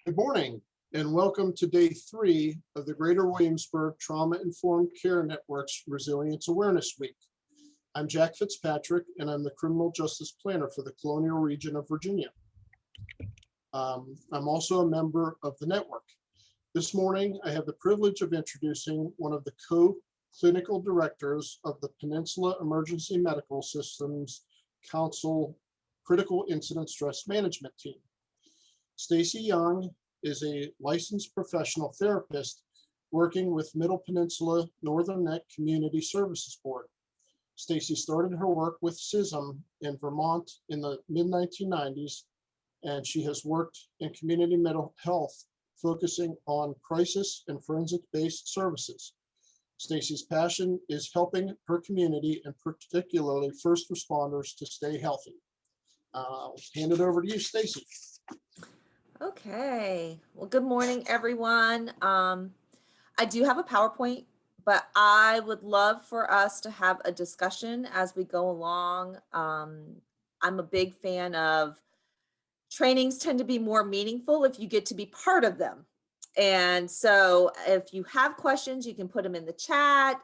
Good morning and welcome to day 3 of the Greater Williamsburg Trauma-Informed Care Network's Resilience Awareness Week. I'm Jack Fitzpatrick and I'm the Criminal Justice Planner for the Colonial Region of Virginia. I'm also a member of the network. This morning, I have the privilege of introducing one of the co-clinical directors of the Peninsula Emergency Medical Systems Council Critical Incident Stress Management Team. Staci Young is a licensed professional therapist working with Middle Peninsula Northern Neck Community Services Board. Staci started her work with CISM in Vermont in the mid-1990s, and she has worked in community mental health, focusing on crisis and forensic-based services. Staci's passion is helping her community and particularly first responders to stay healthy. I'll hand it over to you, Staci. Okay, well, good morning, everyone. I do have a PowerPoint, but I would love for us to have a discussion as we go along. I'm a big fan of trainings tend to be more meaningful if you get to be part of them. And so if you have questions, you can put them in the chat.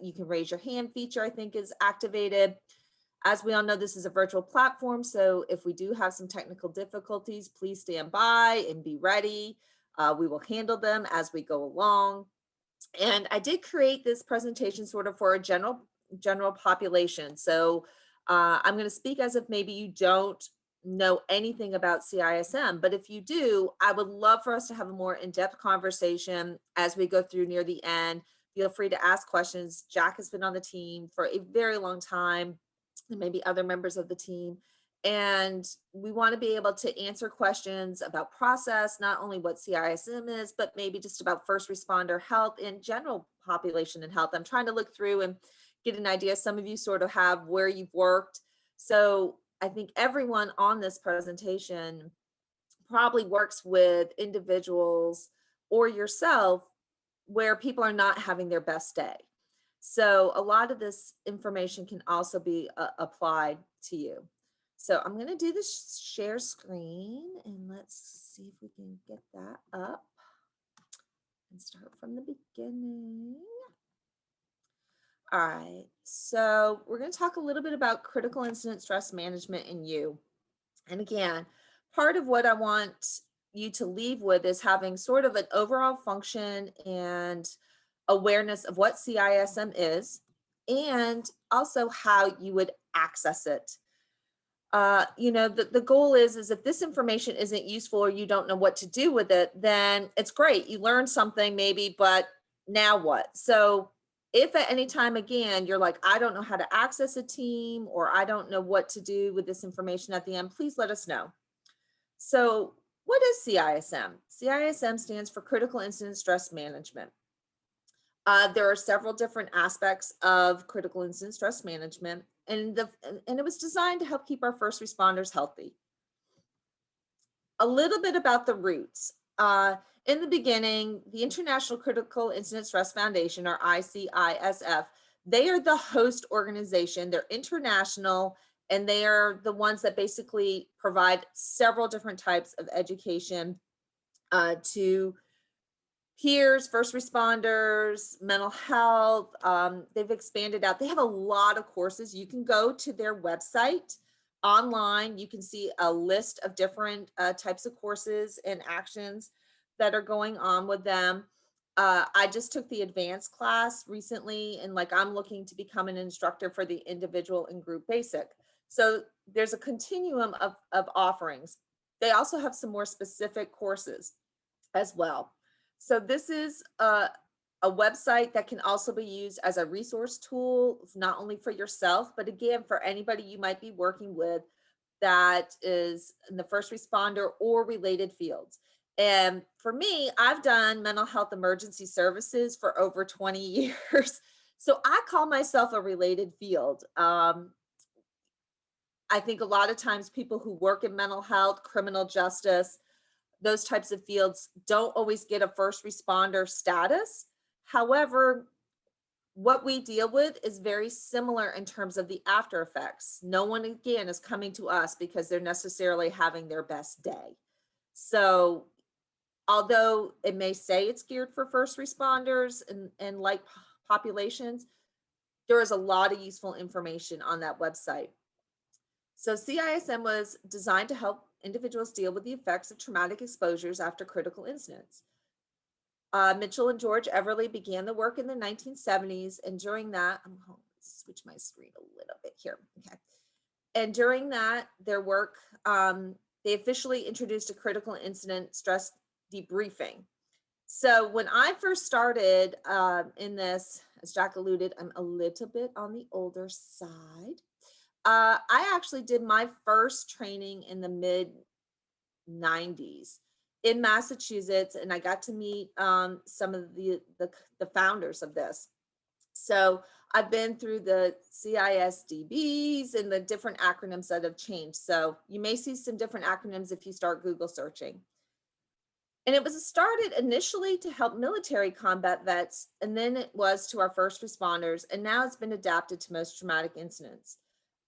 You can raise your hand feature, I think, is activated. As we all know, this is a virtual platform, so if we do have some technical difficulties, please stand by and be ready. We will handle them as we go along. And I did create this presentation sort of for a general population. So I'm going to speak as if maybe you don't know anything about CISM, but if you do, I would love for us to have a more in-depth conversation as we go through near the end. Feel free to ask questions. Jack has been on the team for a very long time, and maybe other members of the team. And we want to be able to answer questions about process, not only what CISM is, but maybe just about first responder health and general population and health. I'm trying to look through and get an idea. Some of you sort of have where you've worked. So I think everyone on this presentation probably works with individuals or yourself where people are not having their best day. So a lot of this information can also be applied to you. So I'm going to do the share screen and let's see if we can get that up and start from the beginning. All right, so we're going to talk a little bit about critical incident stress management in you. And again, part of what I want you to leave with is having sort of an overall function and awareness of what CISM is, and also how you would access it. The goal is if this information isn't useful or you don't know what to do with it, then it's great. You learned something maybe, but now what? So if at any time, again, you're like, I don't know how to access a team or I don't know what to do with this information at the end, please let us know. So what is CISM? CISM stands for Critical Incident Stress Management. There are several different aspects of critical incident stress management, and it was designed to help keep our first responders healthy. A little bit about the roots. In the beginning, the International Critical Incident Stress Foundation, or ICISF, they are the host organization. They're international, and they are the ones that basically provide several different types of education to peers, first responders, mental health. They've expanded out. They have a lot of courses. You can go to their website online. You can see a list of different types of courses and actions that are going on with them. I just took the advanced class recently, and I'm looking to become an instructor for the individual and group basic. So there's a continuum of offerings. They also have some more specific courses as well. So this is a website that can also be used as a resource tool, not only for yourself, but again, for anybody you might be working with that is in the first responder or related fields. And for me, I've done mental health emergency services for over 20 years. So I call myself a related field. I think a lot of times people who work in mental health, criminal justice, those types of fields don't always get a first responder status. However, what we deal with is very similar in terms of the after effects. No one, again, is coming to us because they're necessarily having their best day. So although it may say it's geared for first responders and like populations, there is a lot of useful information on that website. So CISM was designed to help individuals deal with the effects of traumatic exposures after critical incidents. Mitchell and George Everly began the work in the 1970s, and during that, I'm going to switch my screen a little bit here. Okay. And during that, their work, they officially introduced a critical incident stress debriefing. So when I first started in this, as Jack alluded, I'm a little bit on the older side. I actually did my first training in the mid 90s in Massachusetts, and I got to meet some of the founders of this. So I've been through the CISDBs and the different acronyms that have changed. So you may see some different acronyms if you start Google searching. And it was started initially to help military combat vets, and then it was to our first responders, and now it's been adapted to most traumatic incidents.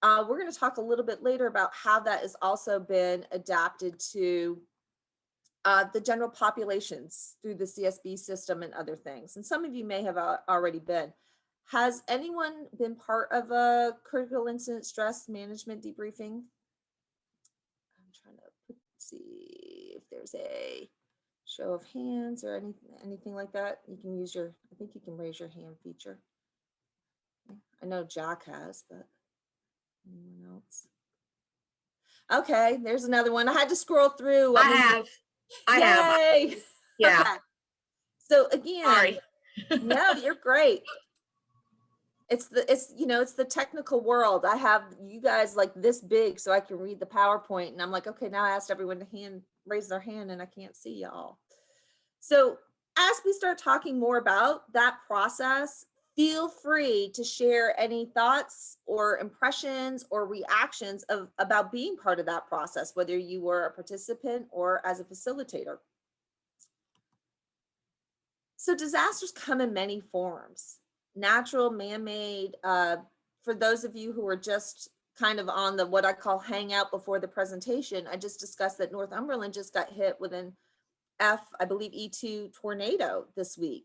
We're going to talk a little bit later about how that has also been adapted to the general populations through the CSB system and other things. And some of you may have already been. Has anyone been part of a critical incident stress management debriefing? I'm trying to see if there's a show of hands or anything like that. You can use your, I think you can raise your hand feature. I know Jack has, but anyone else? Okay, there's another one. I had to scroll through. I have. Yay. Yeah. Okay. So again, Sorry. no, you're great. It's the technical world. I have you guys like this big so I can read the PowerPoint, and I'm like, okay, now I asked everyone to raise their hand and I can't see y'all. So as we start talking more about that process, feel free to share any thoughts or impressions or reactions about being part of that process, whether you were a participant or as a facilitator. So disasters come in many forms. Natural, man-made. For those of you who are just kind of on the what I call hangout before the presentation, I just discussed that Northumberland just got hit with an I believe E2 tornado this week.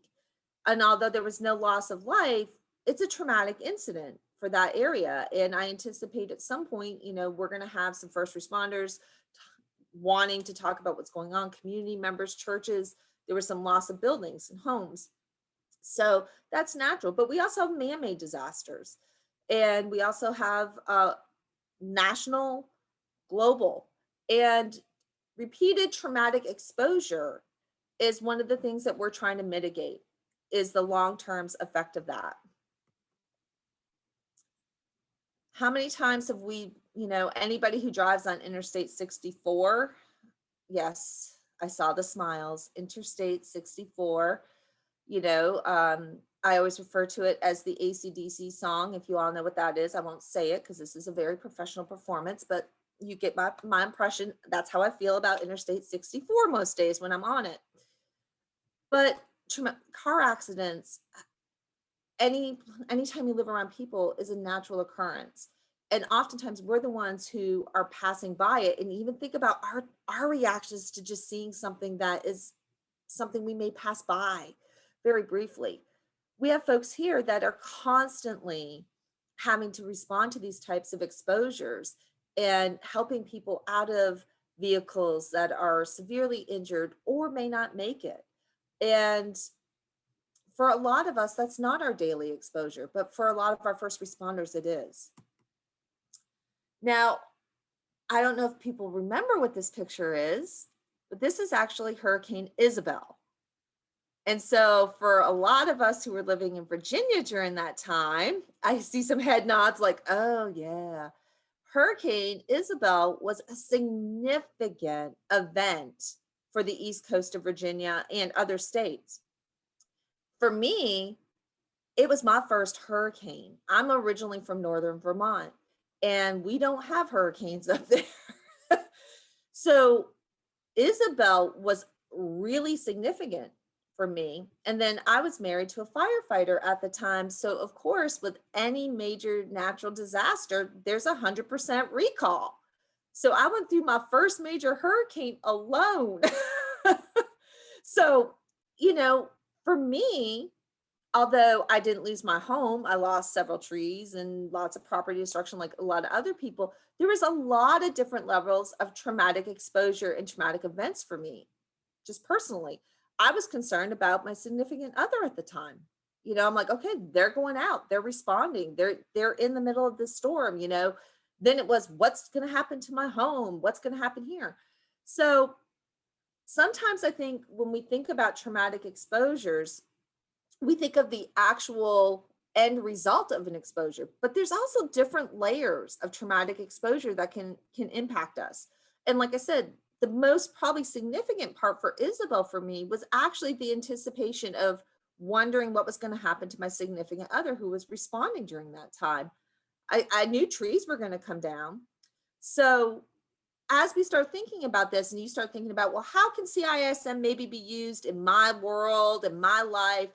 And although there was no loss of life, it's a traumatic incident for that area. And I anticipate at some point, we're going to have some first responders wanting to talk about what's going on, community members, churches. There was some loss of buildings and homes. So that's natural, but we also have man-made disasters. And we also have national, global, and repeated traumatic exposure is one of the things that we're trying to mitigate, is the long-term effect of that. How many times have we, anybody who drives on Interstate 64? Yes, I saw the smiles. Interstate 64, I always refer to it as the AC/DC song. If you all know what that is, I won't say it because this is a very professional performance, but you get my impression. That's how I feel about Interstate 64 most days when I'm on it. But car accidents, anytime you live around people, is a natural occurrence. And oftentimes we're the ones who are passing by it, and even think about our reactions to just seeing something that is something we may pass by very briefly. We have folks here that are constantly having to respond to these types of exposures and helping people out of vehicles that are severely injured or may not make it. And for a lot of us, that's not our daily exposure, but for a lot of our first responders, it is. Now, I don't know if people remember what this picture is, but this is actually Hurricane Isabel. And so for a lot of us who were living in Virginia during that time, I see some head nods like, oh yeah. Hurricane Isabel was a significant event for the East Coast of Virginia and other states. For me, it was my first hurricane. I'm originally from Northern Vermont, and we don't have hurricanes up there. So Isabel was really significant for me. And then I was married to a firefighter at the time. So of course, with any major natural disaster, there's 100% recall. So I went through my first major hurricane alone. So, you know, for me, although I didn't lose my home, I lost several trees and lots of property destruction like a lot of other people. There was a lot of different levels of traumatic exposure and traumatic events for me, just personally. I was concerned about my significant other at the time. You know, I'm like, okay, they're going out, they're responding, they're in the middle of this storm, you know. Then it was, what's going to happen to my home? What's going to happen here? So sometimes I think when we think about traumatic exposures, we think of the actual end result of an exposure, but there's also different layers of traumatic exposure that can impact us. And like I said, the most probably significant part for Isabel for me was actually the anticipation of wondering what was going to happen to my significant other who was responding during that time. I knew trees were going to come down. So as we start thinking about this and you start thinking about, well, how can CISM maybe be used in my world, in my life?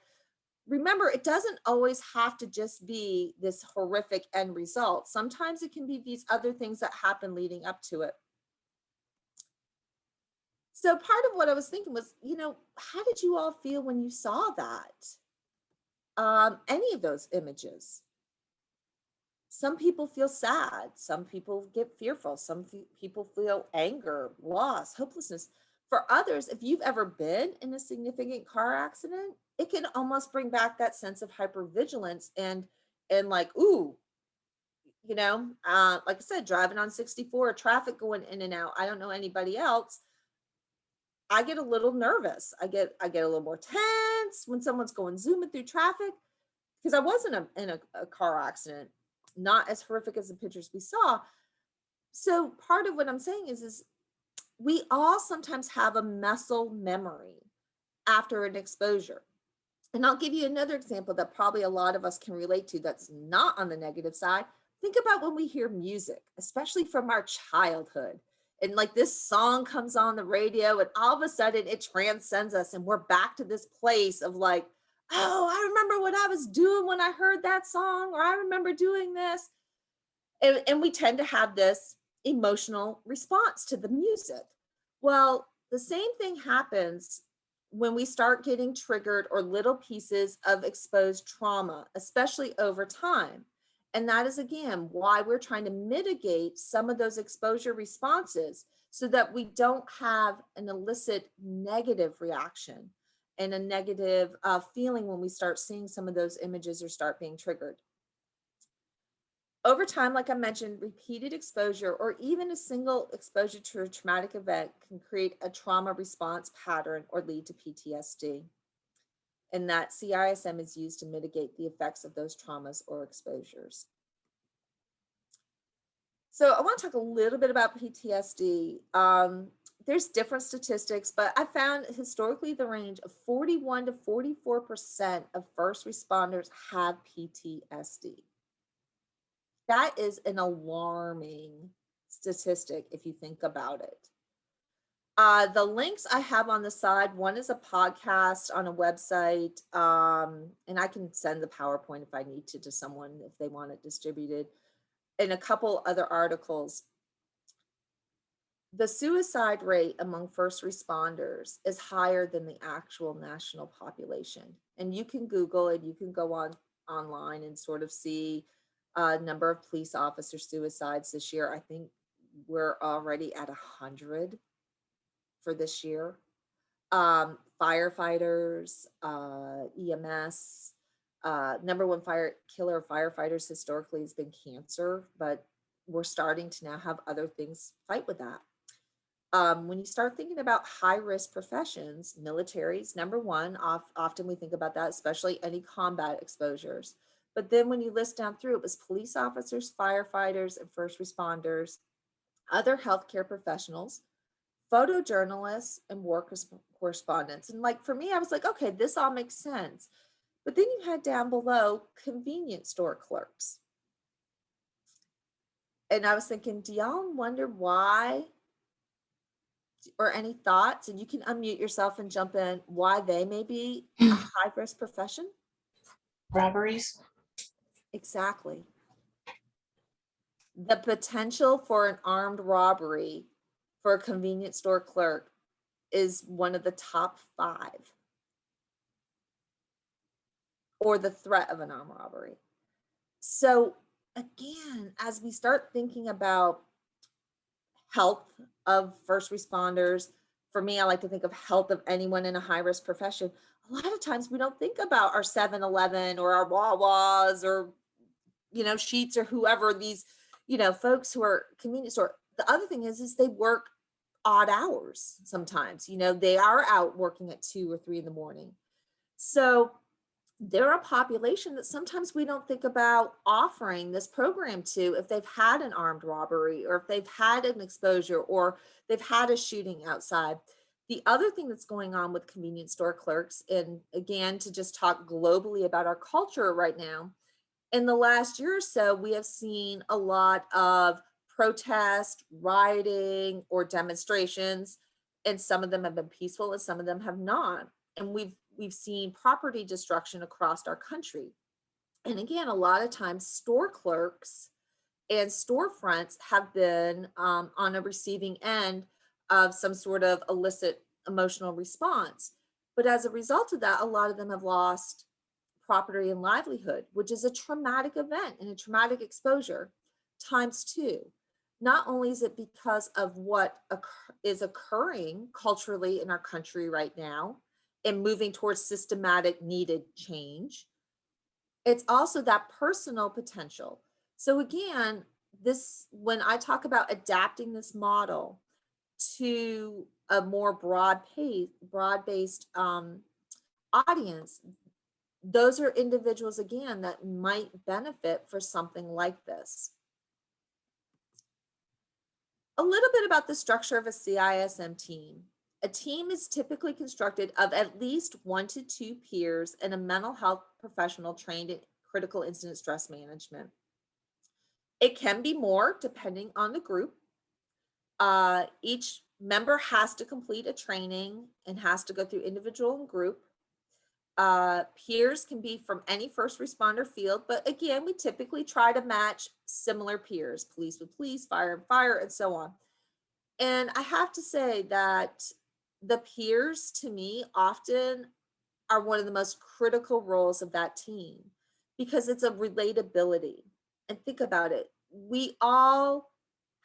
Remember, it doesn't always have to just be this horrific end result. Sometimes it can be these other things that happen leading up to it. So part of what I was thinking was, you know, how did you all feel when you saw that? Any of those images? Some people feel sad. Some people get fearful. Some people feel anger, loss, hopelessness. For others, if you've ever been in a significant car accident, it can almost bring back that sense of hypervigilance and like, ooh, you know, like I said, driving on 64, traffic going in and out. I don't know anybody else. I get a little nervous. I get a little more tense when someone's going zooming through traffic because I was in a car accident, not as horrific as the pictures we saw. So part of what I'm saying is we all sometimes have a muscle memory after an exposure. And I'll give you another example that probably a lot of us can relate to that's not on the negative side. Think about when we hear music, especially from our childhood. And like this song comes on the radio, and all of a sudden it transcends us, and we're back to this place of like, oh, I remember what I was doing when I heard that song, or I remember doing this. And we tend to have this emotional response to the music. Well, the same thing happens when we start getting triggered or little pieces of exposed trauma, especially over time. And that is, again, why we're trying to mitigate some of those exposure responses so that we don't have an illicit negative reaction and a negative feeling when we start seeing some of those images or start being triggered. Over time, like I mentioned, repeated exposure or even a single exposure to a traumatic event can create a trauma response pattern or lead to PTSD. And that CISM is used to mitigate the effects of those traumas or exposures. So I want to talk a little bit about PTSD. There's different statistics, but I found historically the range of 41 to 44% of first responders have PTSD. That is an alarming statistic if you think about it. The links I have on the side, one is a podcast on a website, and I can send the PowerPoint if I need to someone if they want it distributed, and a couple other articles. The suicide rate among first responders is higher than the actual national population. And you can Google it, you can go online and sort of see number of police officer suicides this year. I think we're already at 100 for this year. Firefighters, EMS, number one killer of firefighters historically has been cancer, but we're starting to now have other things fight with that. When you start thinking about high risk professions, military's number one, often we think about that, especially any combat exposures. But then when you list down through, it was police officers, firefighters, and first responders, other healthcare professionals, photojournalists, and war correspondents. And like for me, I was like, okay, this all makes sense. But then you had down below convenience store clerks. And I was thinking, do y'all wonder why? Or any thoughts? And you can unmute yourself and jump in why they may be a high risk profession. Robberies. Exactly. The potential for an armed robbery for a convenience store clerk is one of the top 5, or the threat of an armed robbery. So again, as we start thinking about health of first responders, for me, I like to think of health of anyone in a high-risk profession. A lot of times we don't think about our 7-Eleven or our Wawas or, Sheets or whoever these, folks who are convenience store. The other thing is they work odd hours sometimes. They are out working at 2 or 3 in the morning. So they're a population that sometimes we don't think about offering this program to if they've had an armed robbery or if they've had an exposure or they've had a shooting outside. The other thing that's going on with convenience store clerks, and again, to just talk globally about our culture right now, in the last year or so, we have seen a lot of protest, rioting, or demonstrations, and some of them have been peaceful and some of them have not. And we've seen property destruction across our country. And again, a lot of times store clerks and storefronts have been on a receiving end of some sort of illicit emotional response. But as a result of that, a lot of them have lost property and livelihood, which is a traumatic event and a traumatic exposure times 2. Not only is it because of what is occurring culturally in our country right now and moving towards systematic needed change, it's also that personal potential. So again, when I talk about adapting this model to a more broad-based audience, those are individuals, again, that might benefit for something like this. A little bit about the structure of a CISM team. A team is typically constructed of at least 1 to 2 peers and a mental health professional trained in critical incident stress management. It can be more depending on the group. Each member has to complete a training and has to go through individual and group. Peers can be from any first responder field, but again, we typically try to match similar peers, police with police, fire and fire, and so on. And I have to say that the peers, to me, often are one of the most critical roles of that team because it's a relatability. And think about it. We all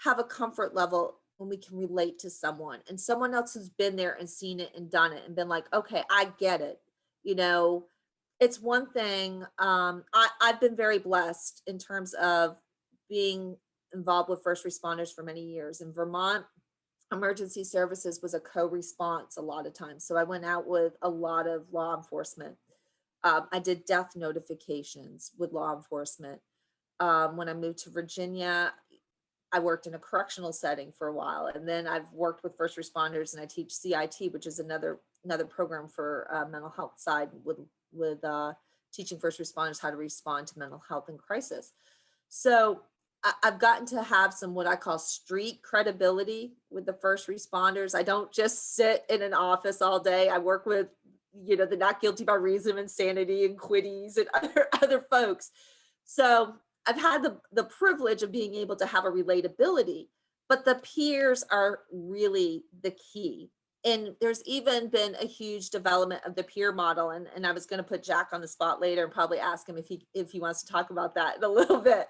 have a comfort level when we can relate to someone and someone else who's been there and seen it and done it and been like, okay, I get it. It's one thing. I've been very blessed in terms of being involved with first responders for many years. In Vermont, emergency services was a co-response a lot of times. So I went out with a lot of law enforcement. I did death notifications with law enforcement. When I moved to Virginia, I worked in a correctional setting for a while, and then I've worked with first responders, and I teach CIT, which is another program for mental health side with teaching first responders how to respond to mental health and crisis. So I've gotten to have some what I call street credibility with the first responders. I don't just sit in an office all day. I work with, the not guilty by reason of insanity and quitties and other folks. So I've had the privilege of being able to have a relatability, but the peers are really the key. And there's even been a huge development of the peer model. And I was going to put Jack on the spot later and probably ask him if he wants to talk about that in a little bit.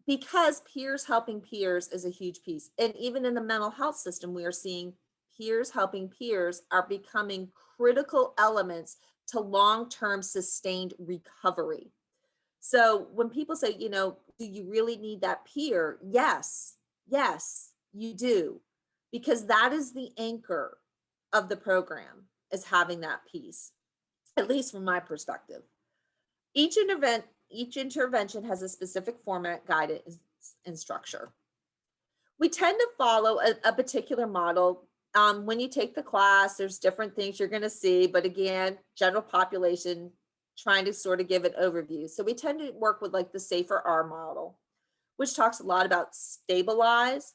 Because peers helping peers is a huge piece. And even in the mental health system, we are seeing peers helping peers are becoming critical elements to long-term sustained recovery. So when people say, do you really need that peer? Yes, you do. Because that is the anchor of the program, is having that piece, at least from my perspective. Each intervention has a specific format, guidance, and structure. We tend to follow a particular model. When you take the class, there's different things you're going to see, but again, general population, trying to sort of give an overview. So we tend to work with like the SAFER R model, which talks a lot about stabilize.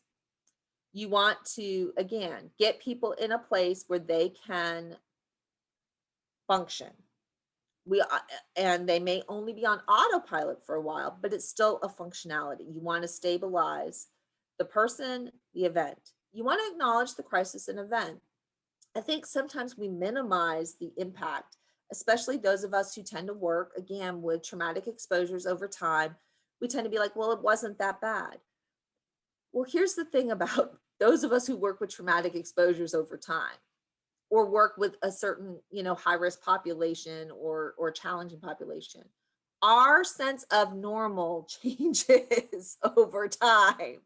You want to, again, get people in a place where they can function. And they may only be on autopilot for a while, but it's still a functionality. You want to stabilize the person, the event. you want to acknowledge the crisis and event. I think sometimes we minimize the impact, especially those of us who tend to work, again, with traumatic exposures over time. We tend to be like, well, it wasn't that bad. Well, here's the thing about those of us who work with traumatic exposures over time, or work with a certain, high risk population or challenging population. Our sense of normal changes over time.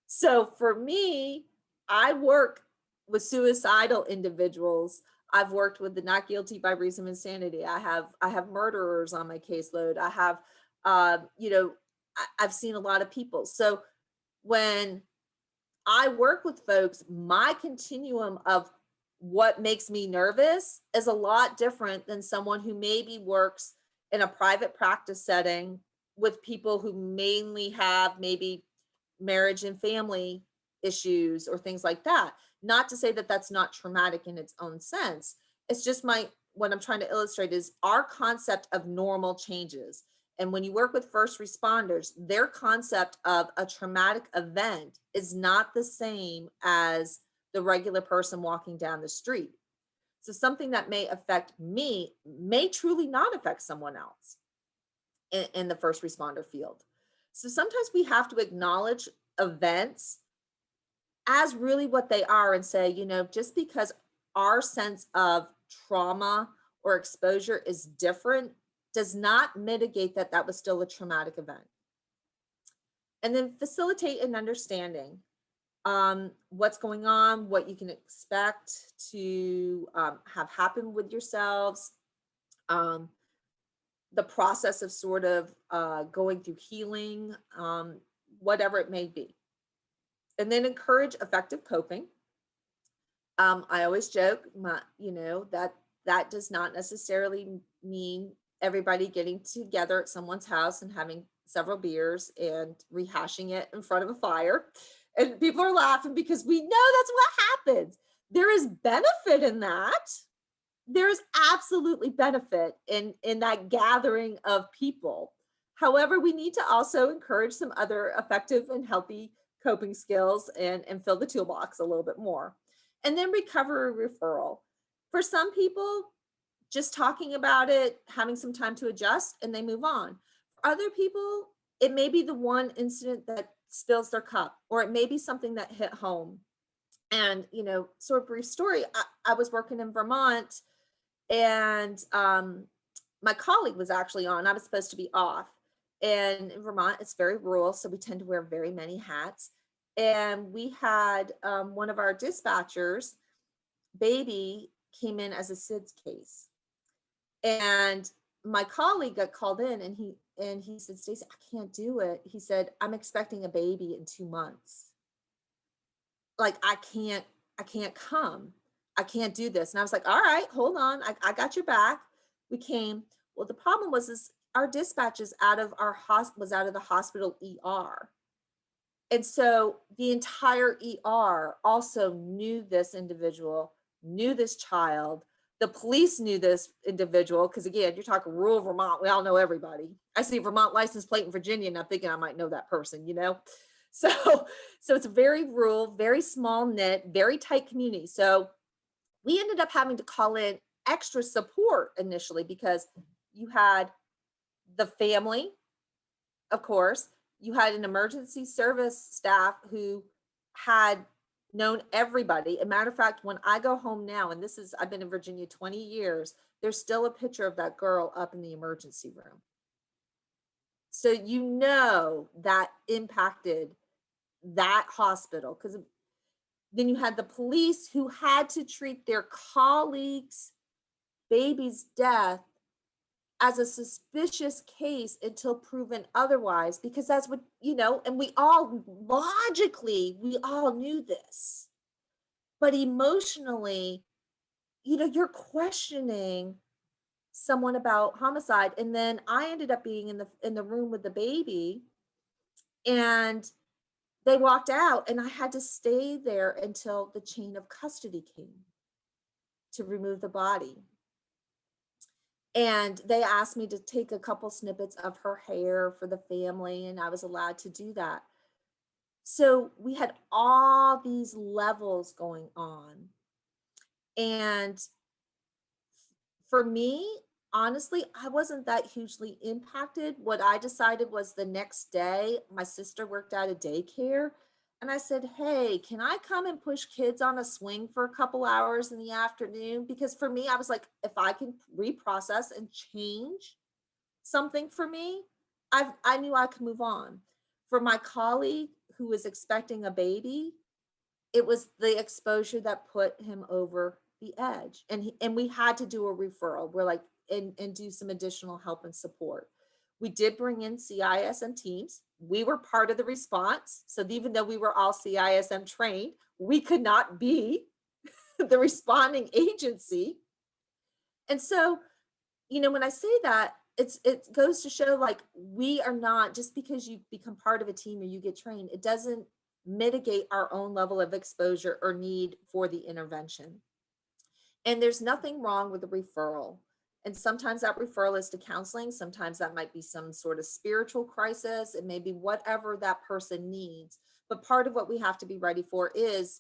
So for me, I work with suicidal individuals. I've worked with the not guilty by reason of insanity. I have murderers on my caseload. I have, I've seen a lot of people. So when I work with folks, my continuum of what makes me nervous is a lot different than someone who maybe works in a private practice setting with people who mainly have maybe marriage and family issues or things like that. Not to say that that's not traumatic in its own sense. It's just what I'm trying to illustrate is our concept of normal changes. And when you work with first responders, their concept of a traumatic event is not the same as the regular person walking down the street. So something that may affect me may truly not affect someone else in the first responder field. So sometimes we have to acknowledge events as really what they are and say, just because our sense of trauma or exposure is different does not mitigate that was still a traumatic event. And then facilitate an understanding what's going on, what you can expect to have happen with yourselves, the process of sort of going through healing, whatever it may be. And then encourage effective coping. I always joke, that does not necessarily mean everybody getting together at someone's house and having several beers and rehashing it in front of a fire. And people are laughing because we know that's what happens. There is benefit in that. There is absolutely benefit in that gathering of people. However, we need to also encourage some other effective and healthy coping skills and fill the toolbox a little bit more. And then recovery referral. For some people, just talking about it, having some time to adjust, and they move on. For other people, it may be the one incident that spills their cup, or it may be something that hit home. And, sort of brief story, I was working in Vermont, and my colleague was actually on. I was supposed to be off. And in Vermont, it's very rural, so we tend to wear very many hats. And we had one of our dispatchers, baby, came in as a SIDS case. And my colleague got called in and he said, Staci, I can't do it. He said, I'm expecting a baby in 2 months. Like, I can't come. I can't do this. And I was like, all right, hold on. I got your back. We came. Well, the problem was our dispatch is was out of the hospital ER. And so the entire ER also knew this individual, knew this child. The police knew this individual, because again, you're talking rural Vermont. We all know everybody. I see a Vermont license plate in Virginia and I'm thinking I might know that person, So it's a very rural, very small knit, very tight community. So we ended up having to call in extra support initially because you had the family, of course, you had an emergency service staff who had known everybody. As a matter of fact, when I go home now, and I've been in Virginia 20 years, there's still a picture of that girl up in the emergency room. So that impacted that hospital, because then you had the police who had to treat their colleague's baby's death as a suspicious case until proven otherwise, because that's what, and we all knew this, but emotionally, you're questioning someone about homicide. And then I ended up being in the room with the baby, and they walked out and I had to stay there until the chain of custody came to remove the body. And they asked me to take a couple snippets of her hair for the family, and I was allowed to do that. So we had all these levels going on. And for me, honestly, I wasn't that hugely impacted. What I decided was the next day, my sister worked at a daycare. And I said, hey, can I come and push kids on a swing for a couple hours in the afternoon? Because for me, I was like, if I can reprocess and change something for me, I knew I could move on. For my colleague who was expecting a baby, it was the exposure that put him over the edge. And we had to do a referral. We're like, and do some additional help and support. We did bring in CISM teams. We were part of the response. So even though we were all CISM trained, we could not be the responding agency. And so, when I say that, it goes to show, like, we are not, just because you become part of a team or you get trained, it doesn't mitigate our own level of exposure or need for the intervention. And there's nothing wrong with a referral. And sometimes that referral is to counseling. Sometimes that might be some sort of spiritual crisis. It may be whatever that person needs. But part of what we have to be ready for is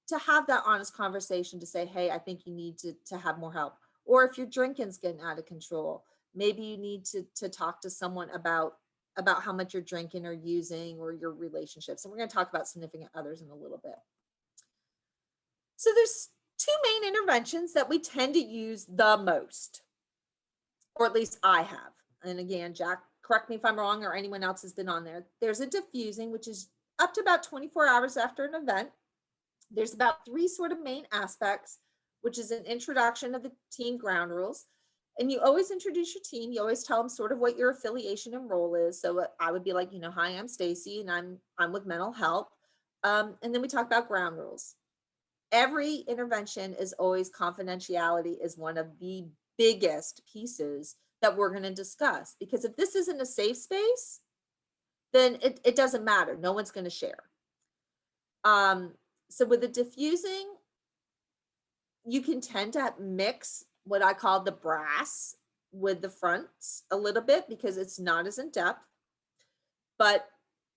to have that honest conversation to say, hey, I think you need to have more help. Or if your drinking's getting out of control, maybe you need to talk to someone about how much you're drinking or using, or your relationships. And we're going to talk about significant others in a little bit. So there's two main interventions that we tend to use the most, or at least I have. And again, Jack, correct me if I'm wrong, or anyone else has been on there. There's a diffusing, which is up to about 24 hours after an event. There's about three sort of main aspects, which is an introduction of the team ground rules. And you always introduce your team. You always tell them sort of what your affiliation and role is. So I would be like, hi, I'm Staci, and I'm with mental health. And then we talk about ground rules. Every intervention is always confidentiality is one of the biggest pieces that we're going to discuss, because if this isn't a safe space, then it doesn't matter. No one's going to share. So with the diffusing, you can tend to mix what I call the brass with the fronts a little bit, because it's not as in depth, but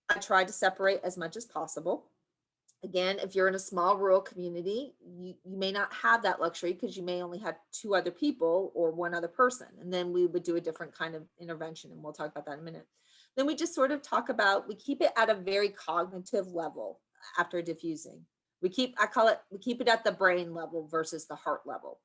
I try to separate as much as possible. Again, if you're in a small rural community, you may not have that luxury, because you may only have two other people or one other person. And then we would do a different kind of intervention, and we'll talk about that in a minute. Then we just sort of talk about, we keep it at a very cognitive level after diffusing. We keep it at the brain level versus the heart level.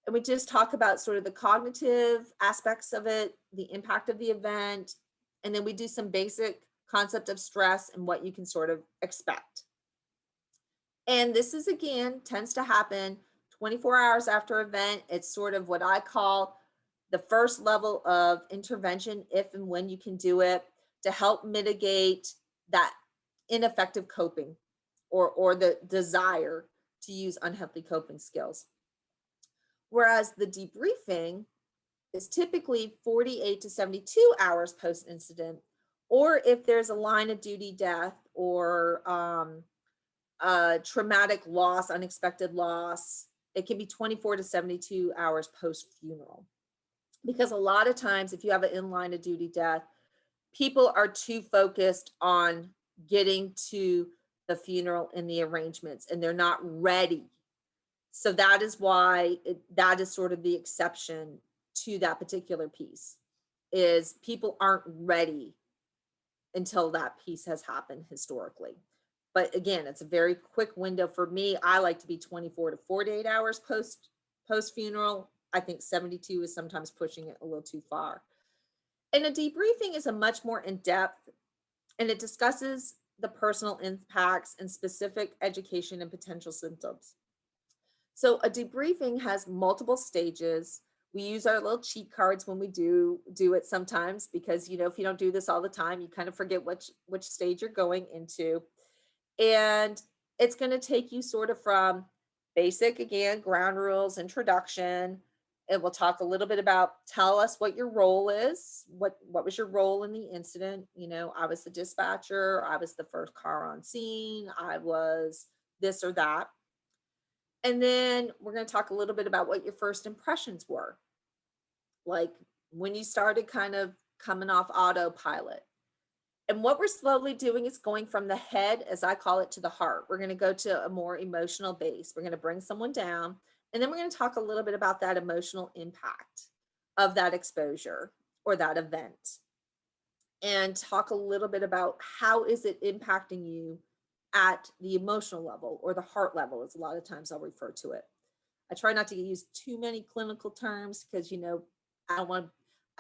And we just talk about sort of the cognitive aspects of it, the impact of the event, and then we do some basic concept of stress and what you can sort of expect. And this is, again, tends to happen 24 hours after event. It's sort of what I call the first level of intervention, if and when you can do it, to help mitigate that ineffective coping or the desire to use unhealthy coping skills. Whereas the debriefing is typically 48 to 72 hours post-incident, or if there's a line of duty death or traumatic loss, unexpected loss, it can be 24 to 72 hours post-funeral. Because a lot of times, if you have an in line of duty death, people are too focused on getting to the funeral and the arrangements, and they're not ready. So that is why that is sort of the exception to that particular piece, is people aren't ready until that piece has happened historically. But again, it's a very quick window. For me, I like to be 24 to 48 hours post funeral. I think 72 is sometimes pushing it a little too far. And a debriefing is a much more in-depth, and it discusses the personal impacts and specific education and potential symptoms. So a debriefing has multiple stages. We use our little cheat cards when we do it sometimes, because, if you don't do this all the time, you kind of forget which stage you're going into. And it's going to take you sort of from basic, again, ground rules, introduction. And we'll talk a little bit about, tell us what your role is. What was your role in the incident? I was the dispatcher. I was the first car on scene. I was this or that. And then we're going to talk a little bit about what your first impressions were. Like when you started kind of coming off autopilot. And what we're slowly doing is going from the head, as I call it, to the heart. We're going to go to a more emotional base. We're going to bring someone down, and then we're going to talk a little bit about that emotional impact of that exposure or that event, and talk a little bit about how is it impacting you at the emotional level or the heart level, as a lot of times I'll refer to it. I try not to use too many clinical terms because,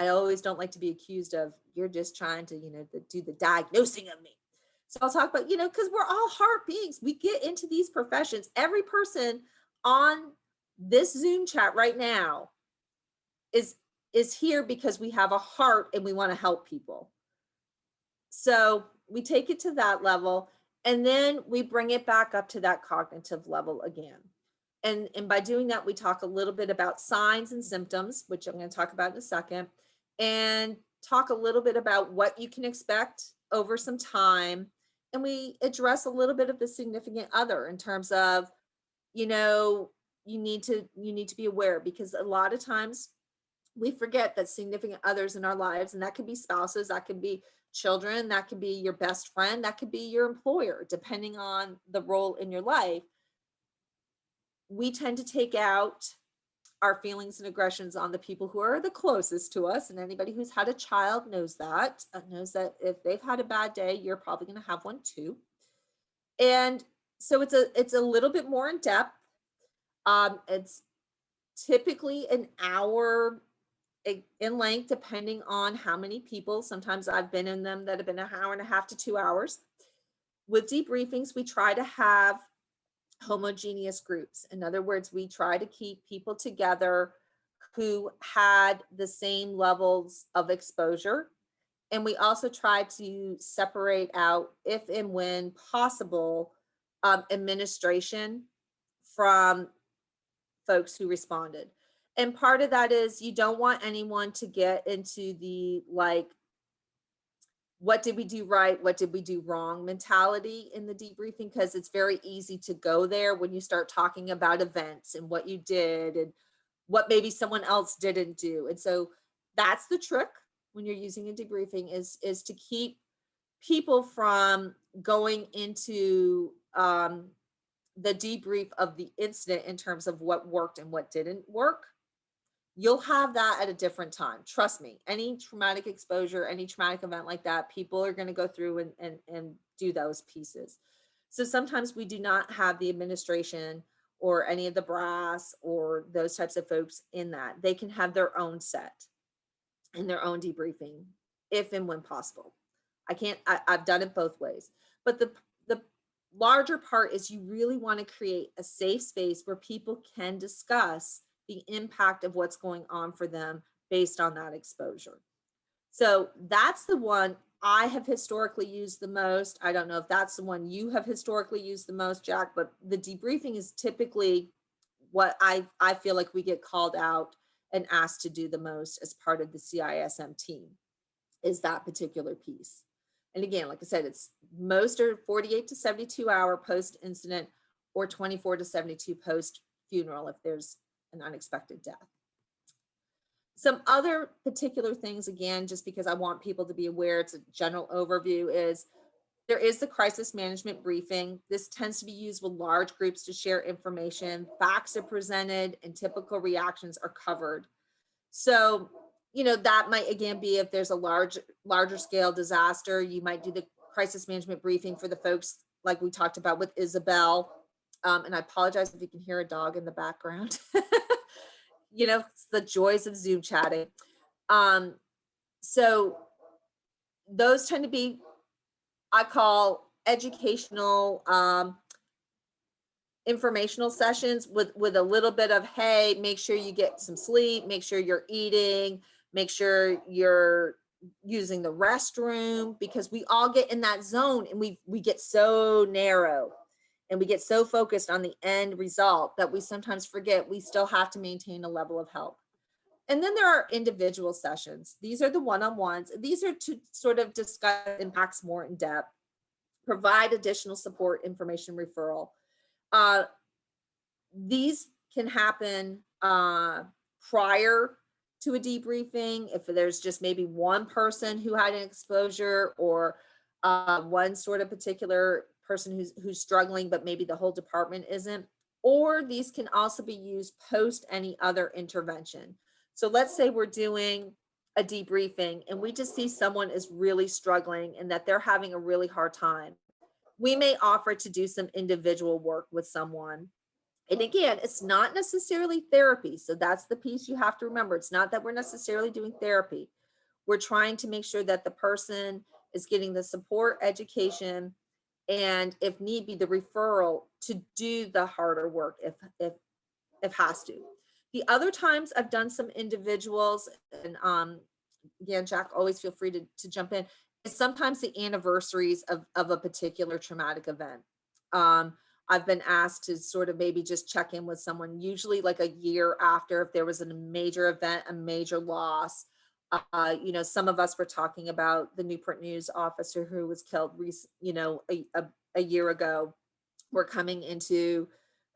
I always don't like to be accused of, you're just trying to, do the diagnosing of me. So I'll talk about, because we're all heart beings. We get into these professions. Every person on this Zoom chat right now is here because we have a heart and we want to help people. So we take it to that level, and then we bring it back up to that cognitive level again. And by doing that, we talk a little bit about signs and symptoms, which I'm going to talk about in a second, and talk a little bit about what you can expect over some time. And we address a little bit of the significant other in terms of, you need to be aware, because a lot of times we forget that significant others in our lives, and that could be spouses, that could be children, that could be your best friend, that could be your employer, depending on the role in your life. We tend to take out our feelings and aggressions on the people who are the closest to us. And anybody who's had a child knows that if they've had a bad day, you're probably going to have one too. And so it's a little bit more in depth. It's typically an hour in length, depending on how many people. Sometimes I've been in them that have been an hour and a half to 2 hours. With debriefings, we try to have homogeneous groups. In other words, we try to keep people together who had the same levels of exposure. And we also try to separate out, if and when possible, administration from folks who responded. And part of that is you don't want anyone to get into the what did we do right? What did we do wrong mentality in the debriefing? Because it's very easy to go there when you start talking about events and what you did and what maybe someone else didn't do. And so that's the trick when you're using a debriefing is to keep people from going into the debrief of the incident in terms of what worked and what didn't work. You'll have that at a different time. Trust me, any traumatic exposure, any traumatic event like that, people are going to go through and do those pieces. So sometimes we do not have the administration or any of the brass or those types of folks in that. They can have their own set and their own debriefing if and when possible. I've done it both ways. But the larger part is you really want to create a safe space where people can discuss the impact of what's going on for them based on that exposure. So that's the one I have historically used the most. I don't know if that's the one you have historically used the most, Jack, but the debriefing is typically what I feel like we get called out and asked to do the most as part of the CISM team, is that particular piece. And again, like I said, it's most are 48 to 72 hour post-incident or 24 to 72 post-funeral if there's an unexpected death. Some other particular things, again, just because I want people to be aware, it's a general overview, is there is the crisis management briefing. This tends to be used with large groups to share information. Facts are presented and typical reactions are covered. So, that might, again, be if there's a larger scale disaster, you might do the crisis management briefing for the folks like we talked about with Isabel. And I apologize if you can hear a dog in the background. It's the joys of Zoom chatting. So those tend to be, I call educational, informational sessions with a little bit of, hey, make sure you get some sleep, make sure you're eating, make sure you're using the restroom, because we all get in that zone and we get so narrow and we get so focused on the end result that we sometimes forget we still have to maintain a level of help. And then there are individual sessions. These are the one-on-ones. These are to sort of discuss impacts more in depth, provide additional support, information referral. These can happen prior to a debriefing if there's just maybe one person who had an exposure, or one sort of particular person who's struggling, but maybe the whole department isn't. Or these can also be used post any other intervention. So let's say we're doing a debriefing and we just see someone is really struggling and that they're having a really hard time. We may offer to do some individual work with someone. And again, it's not necessarily therapy. So that's the piece you have to remember. It's not that we're necessarily doing therapy. We're trying to make sure that the person is getting the support, education, and if need be, the referral to do the harder work if has to. The other times I've done some individuals, and again, Jack, always feel free to jump in, is sometimes the anniversaries of a particular traumatic event. I've been asked to sort of maybe just check in with someone, usually like a year after, if there was a major event, a major loss. Some of us were talking about the Newport News officer who was killed, a year ago. We're coming into,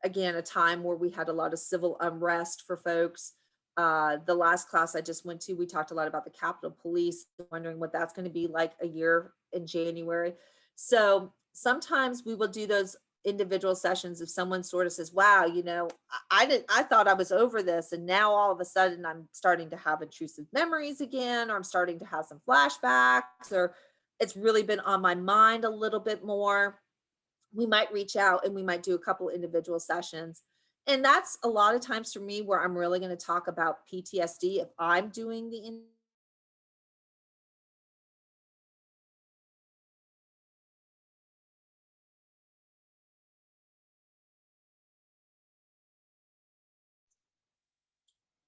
again, a time where we had a lot of civil unrest for folks. The last class I just went to, we talked a lot about the Capitol Police, wondering what that's going to be like a year in January. So sometimes we will do those individual sessions if someone sort of says, wow, I thought I was over this, and now all of a sudden I'm starting to have intrusive memories again, or I'm starting to have some flashbacks, or it's really been on my mind a little bit more. We might reach out and we might do a couple individual sessions. And that's a lot of times for me where I'm really going to talk about PTSD if I'm doing the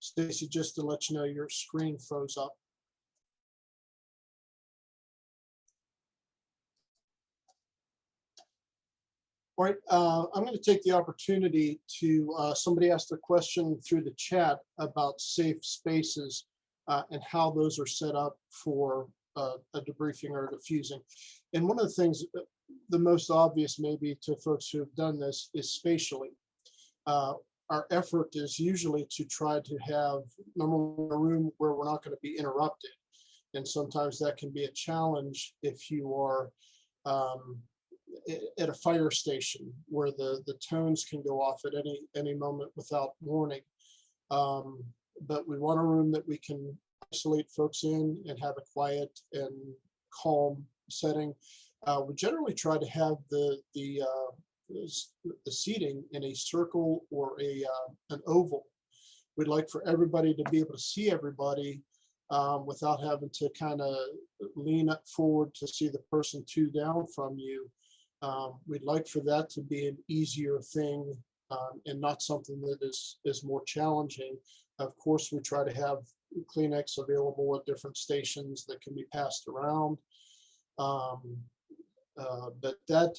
Stacy, just to let you know, your screen froze up. All right, I'm going to take the opportunity to, somebody asked a question through the chat about safe spaces and how those are set up for a debriefing or diffusing. And one of the things, the most obvious maybe to folks who have done this, is spatially. Our effort is usually to try to have, number one, a room where we're not going to be interrupted. And sometimes that can be a challenge if you are at a fire station where the tones can go off at any moment without warning. But we want a room that we can isolate folks in and have a quiet and calm setting. We generally try to have the seating in a circle or an oval. We'd like for everybody to be able to see everybody without having to kind of lean up forward to see the person two down from you. We'd like for that to be an easier thing and not something that is more challenging. Of course, we try to have Kleenex available at different stations that can be passed around. But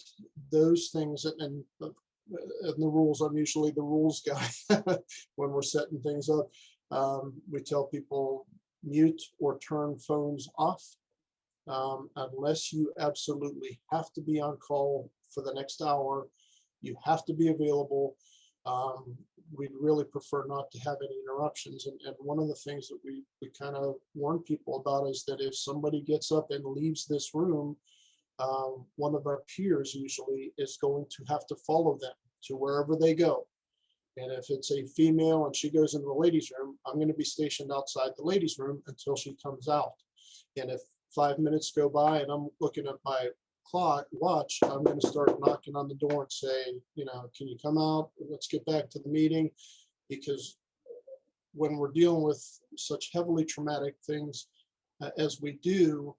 those things, and the rules, I'm usually the rules guy when we're setting things up. We tell people mute or turn phones off unless you absolutely have to be on call for the next hour. You have to be available. We'd really prefer not to have any interruptions. And one of the things that we kind of warn people about is that if somebody gets up and leaves this room, one of our peers usually is going to have to follow them to wherever they go. And if it's a female and she goes into the ladies' room, I'm going to be stationed outside the ladies' room until she comes out. And if 5 minutes go by and I'm looking at my watch, I'm going to start knocking on the door and say, can you come out? Let's get back to the meeting. Because when we're dealing with such heavily traumatic things as we do,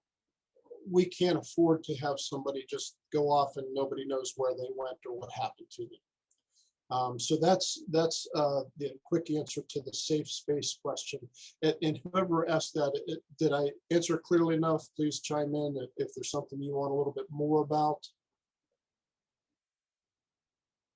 we can't afford to have somebody just go off and nobody knows where they went or what happened to them. So that's the quick answer to the safe space question. And whoever asked that, did I answer clearly enough? Please chime in if there's something you want a little bit more about.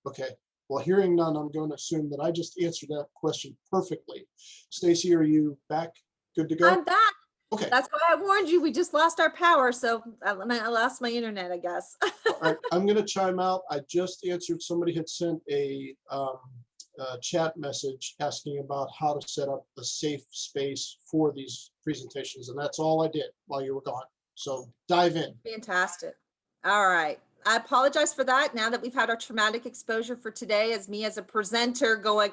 Okay, well, hearing none, I'm going to assume that I just answered that question perfectly. Stacy, are you back? Good to go? I'm back. Okay. That's why I warned you. We just lost our power. So I lost my internet, I guess. All right, I'm going to chime out. I just answered, somebody had sent a chat message asking about how to set up a safe space for these presentations. And that's all I did while you were gone. So dive in. Fantastic. All right. I apologize for that. Now that we've had our traumatic exposure for today, as me as a presenter going,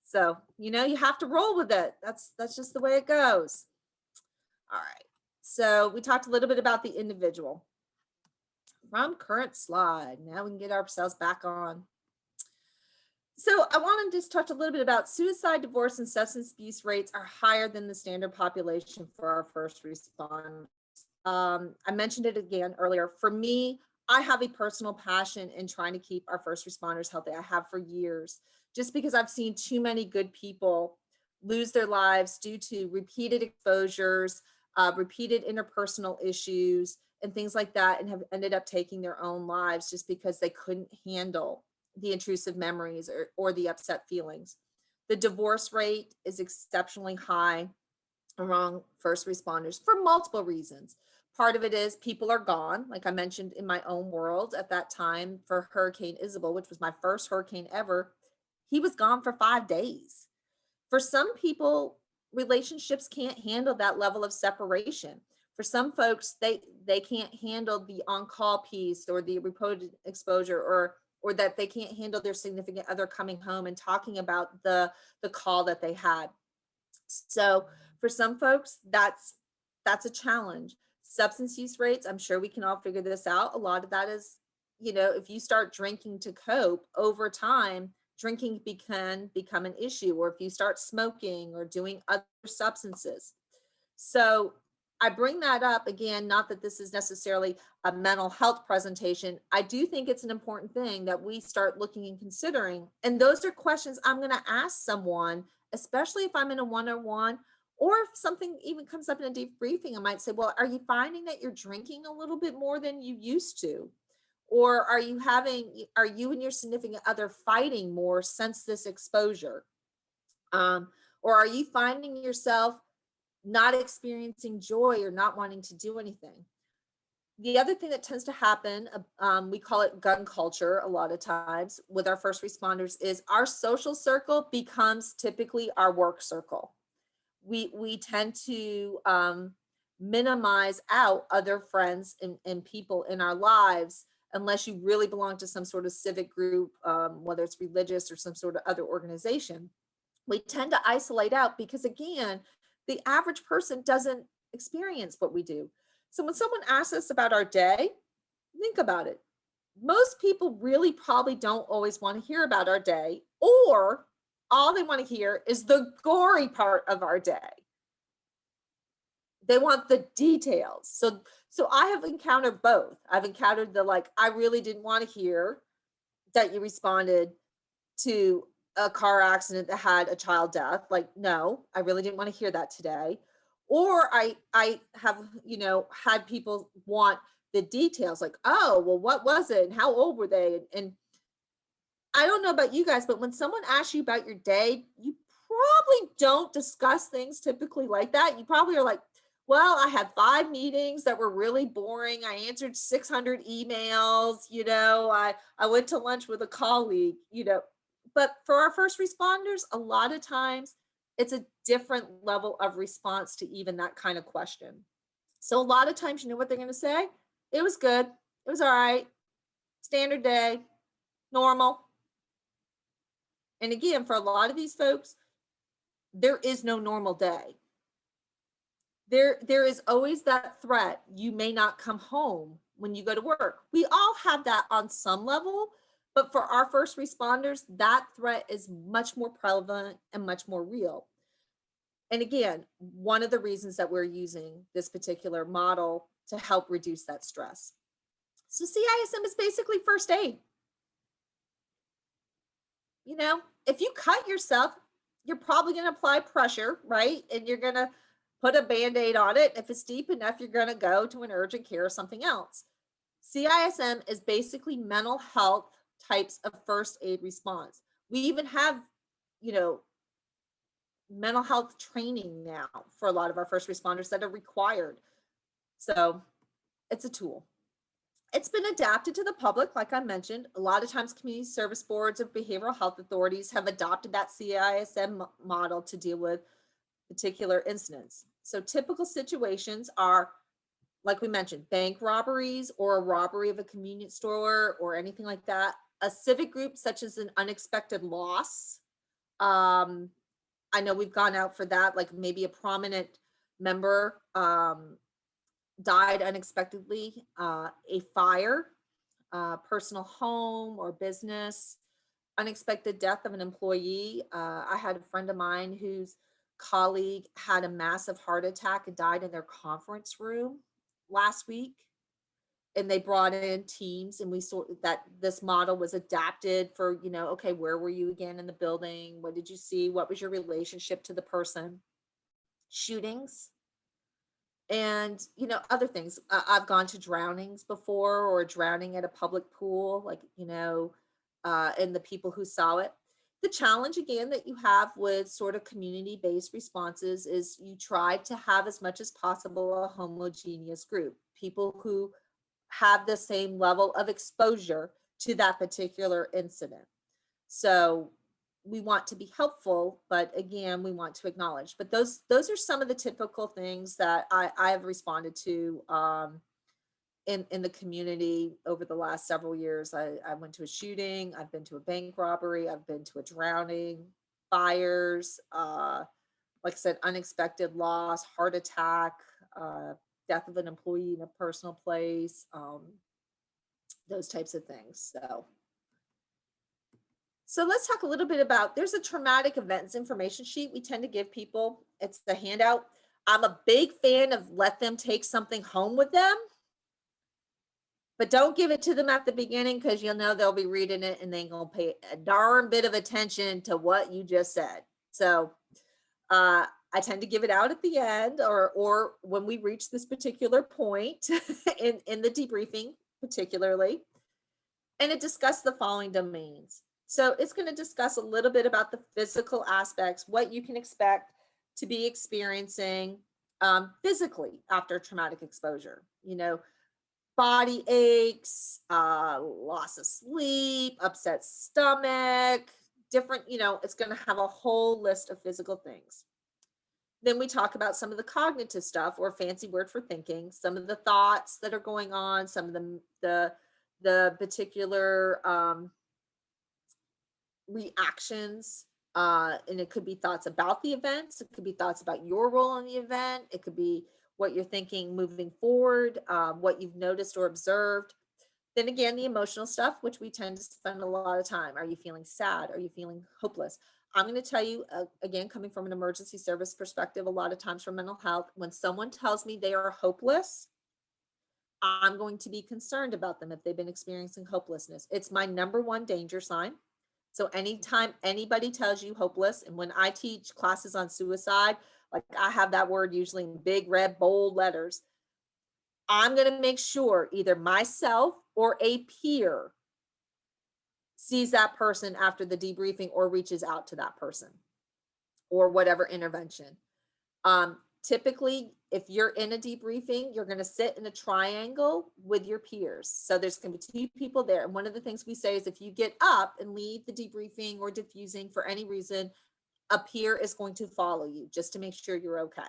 so, you know, you have to roll with it. That's just the way it goes. All right. So we talked a little bit about the individual. From current slide. Now we can get ourselves back on. So I want to just touch a little bit about suicide, divorce, and substance abuse rates are higher than the standard population for our first responders. I mentioned it again earlier. For me, I have a personal passion in trying to keep our first responders healthy. I have for years, just because I've seen too many good people lose their lives due to repeated exposures, repeated interpersonal issues, and things like that, and have ended up taking their own lives just because they couldn't handle the intrusive memories or the upset feelings. The divorce rate is exceptionally high among first responders for multiple reasons. Part of it is people are gone. Like I mentioned in my own world at that time for Hurricane Isabel, which was my first hurricane ever, he was gone for 5 days. For some people, relationships can't handle that level of separation. For some folks, they can't handle the on-call piece or the reported exposure, or that they can't handle their significant other coming home and talking about the call that they had. So for some folks, that's a challenge. Substance use rates, I'm sure we can all figure this out. A lot of that is, you know, if you start drinking to cope over time, drinking can become an issue, or if you start smoking or doing other substances. So I bring that up again, not that this is necessarily a mental health presentation. I do think it's an important thing that we start looking and considering. And those are questions I'm going to ask someone, especially if I'm in a one-on-one, or if something even comes up in a debriefing. I might say, well, are you finding that you're drinking a little bit more than you used to? Or are you and your significant other fighting more since this exposure? Or are you finding yourself not experiencing joy or not wanting to do anything? The other thing that tends to happen, we call it gun culture a lot of times with our first responders, is our social circle becomes typically our work circle. We tend to minimize out other friends and people in our lives unless you really belong to some sort of civic group, whether it's religious or some sort of other organization. We tend to isolate out because, again, the average person doesn't experience what we do. So when someone asks us about our day, think about it. Most people really probably don't always want to hear about our day, or all they want to hear is the gory part of our day. They want the details. So I have encountered both. I've encountered the, like, I really didn't want to hear that you responded to a car accident that had a child death. Like, no, I really didn't want to hear that today. Or I have, you know, had people want the details, like, oh, well, what was it? And how old were they? And I don't know about you guys, but when someone asks you about your day, you probably don't discuss things typically like that. You probably are like, well, I had 5 meetings that were really boring. I answered 600 emails, you know, I went to lunch with a colleague, you know. But for our first responders, a lot of times it's a different level of response to even that kind of question. So a lot of times, you know what they're going to say? It was good. It was all right. Standard day, normal. And again, for a lot of these folks, there is no normal day. There is always that threat. You may not come home when you go to work. We all have that on some level, but for our first responders, that threat is much more prevalent and much more real. And again, one of the reasons that we're using this particular model to help reduce that stress. So CISM is basically first aid. You know, if you cut yourself, you're probably going to apply pressure, right? And you're going to put a Band-Aid on it. If it's deep enough, you're going to go to an urgent care or something else. CISM is basically mental health types of first aid response. We even have, you know, mental health training now for a lot of our first responders that are required. So it's a tool. It's been adapted to the public, like I mentioned. A lot of times community service boards or behavioral health authorities have adopted that CISM model to deal with particular incidents. So typical situations are like we mentioned, bank robberies or a robbery of a convenience store or anything like that. A civic group such as an unexpected loss. I know we've gone out for that, like maybe a prominent member died unexpectedly, a fire, personal home or business, unexpected death of an employee. I had a friend of mine whose colleague had a massive heart attack and died in their conference room last week. And they brought in teams, and we saw that this model was adapted for, okay, where were you again in the building? What did you see? What was your relationship to the person? Shootings and, other things. I've gone to drownings before, or drowning at a public pool, like, and the people who saw it. The challenge again that you have with sort of community-based responses is you try to have as much as possible a homogeneous group, people who have the same level of exposure to that particular incident. So we want to be helpful, but again, we want to acknowledge. But those are some of the typical things that I have responded to in the community over the last several years. I went to a shooting, I've been to a bank robbery, I've been to a drowning, fires, like I said, unexpected loss, heart attack, death of an employee in a personal place, those types of things. So let's talk a little bit about, there's a traumatic events information sheet we tend to give people. It's the handout. I'm a big fan of let them take something home with them, but don't give it to them at the beginning, because they'll be reading it and they ain't gonna pay a darn bit of attention to what you just said. So I tend to give it out at the end, or when we reach this particular point in the debriefing particularly, and it discussed the following domains. So it's going to discuss a little bit about the physical aspects, what you can expect to be experiencing physically after traumatic exposure, body aches, loss of sleep, upset stomach, different, it's going to have a whole list of physical things. Then we talk about some of the cognitive stuff, or fancy word for thinking, some of the thoughts that are going on, some of the particular reactions, and it could be thoughts about the events, it could be thoughts about your role in the event, it could be what you're thinking moving forward, what you've noticed or observed. Then again, the emotional stuff, which we tend to spend a lot of time. Are you feeling sad? Are you feeling hopeless? I'm going to tell you, again, coming from an emergency service perspective, a lot of times for mental health, when someone tells me they are hopeless, I'm going to be concerned about them if they've been experiencing hopelessness. It's my number one danger sign. So anytime anybody tells you hopeless, and when I teach classes on suicide, like I have that word usually in big red bold letters, I'm going to make sure either myself or a peer sees that person after the debriefing or reaches out to that person or whatever intervention. Typically, if you're in a debriefing, you're going to sit in a triangle with your peers. So there's going to be 2 people there. And one of the things we say is if you get up and leave the debriefing or diffusing for any reason, a peer is going to follow you just to make sure you're okay.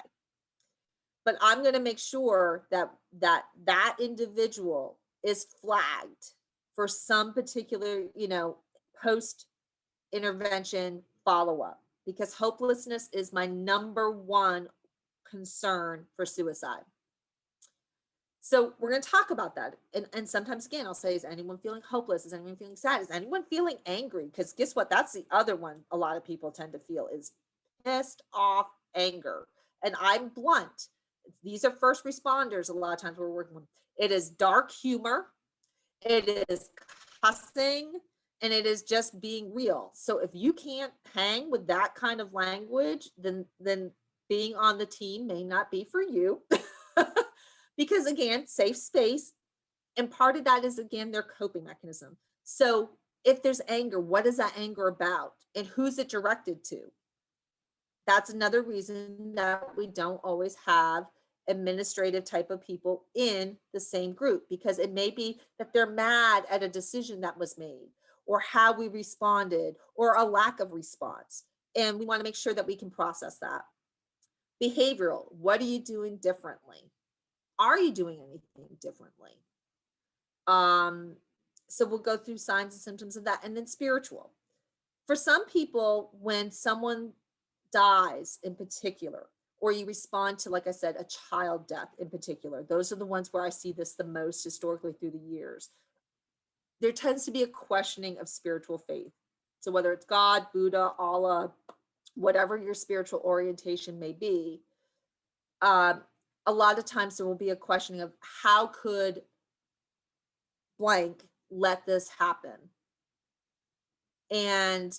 But I'm going to make sure that individual is flagged for some particular, post intervention follow-up, because hopelessness is my number one concern for suicide. So we're going to talk about that. And sometimes again, I'll say, is anyone feeling hopeless? Is anyone feeling sad? Is anyone feeling angry? Because guess what? That's the other one a lot of people tend to feel, is pissed off anger. And I'm blunt. These are first responders. A lot of times we're working with, it is dark humor. It is cussing, and it is just being real. So if you can't hang with that kind of language, then being on the team may not be for you. Because again, safe space. And part of that is, again, their coping mechanism. So if there's anger, what is that anger about? And who's it directed to? That's another reason that we don't always have administrative type of people in the same group, because it may be that they're mad at a decision that was made, or how we responded, or a lack of response. And we want to make sure that we can process that. Behavioral, what are you doing differently? Are you doing anything differently? So we'll go through signs and symptoms of that. And then spiritual. For some people, when someone dies in particular, or you respond to, like I said, a child death in particular, those are the ones where I see this the most historically through the years. There tends to be a questioning of spiritual faith. So whether it's God, Buddha, Allah, whatever your spiritual orientation may be, a lot of times there will be a questioning of how could blank let this happen? And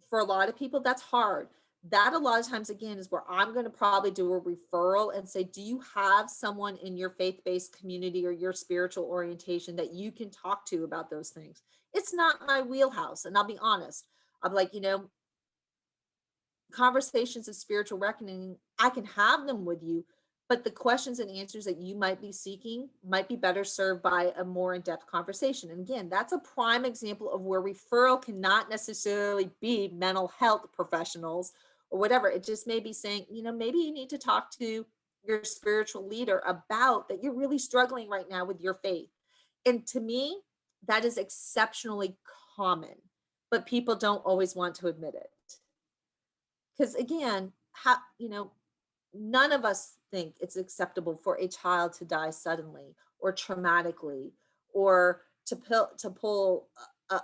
for a lot of people, that's hard. That a lot of times, again, is where I'm going to probably do a referral and say, do you have someone in your faith-based community or your spiritual orientation that you can talk to about those things? It's not my wheelhouse. And I'll be honest, I'm like, conversations of spiritual reckoning, I can have them with you, but the questions and answers that you might be seeking might be better served by a more in-depth conversation. And again, that's a prime example of where referral cannot necessarily be mental health professionals or whatever. It just may be saying, maybe you need to talk to your spiritual leader about that you're really struggling right now with your faith. And to me, that is exceptionally common, but people don't always want to admit it. Because again, none of us think it's acceptable for a child to die suddenly or traumatically, or to pull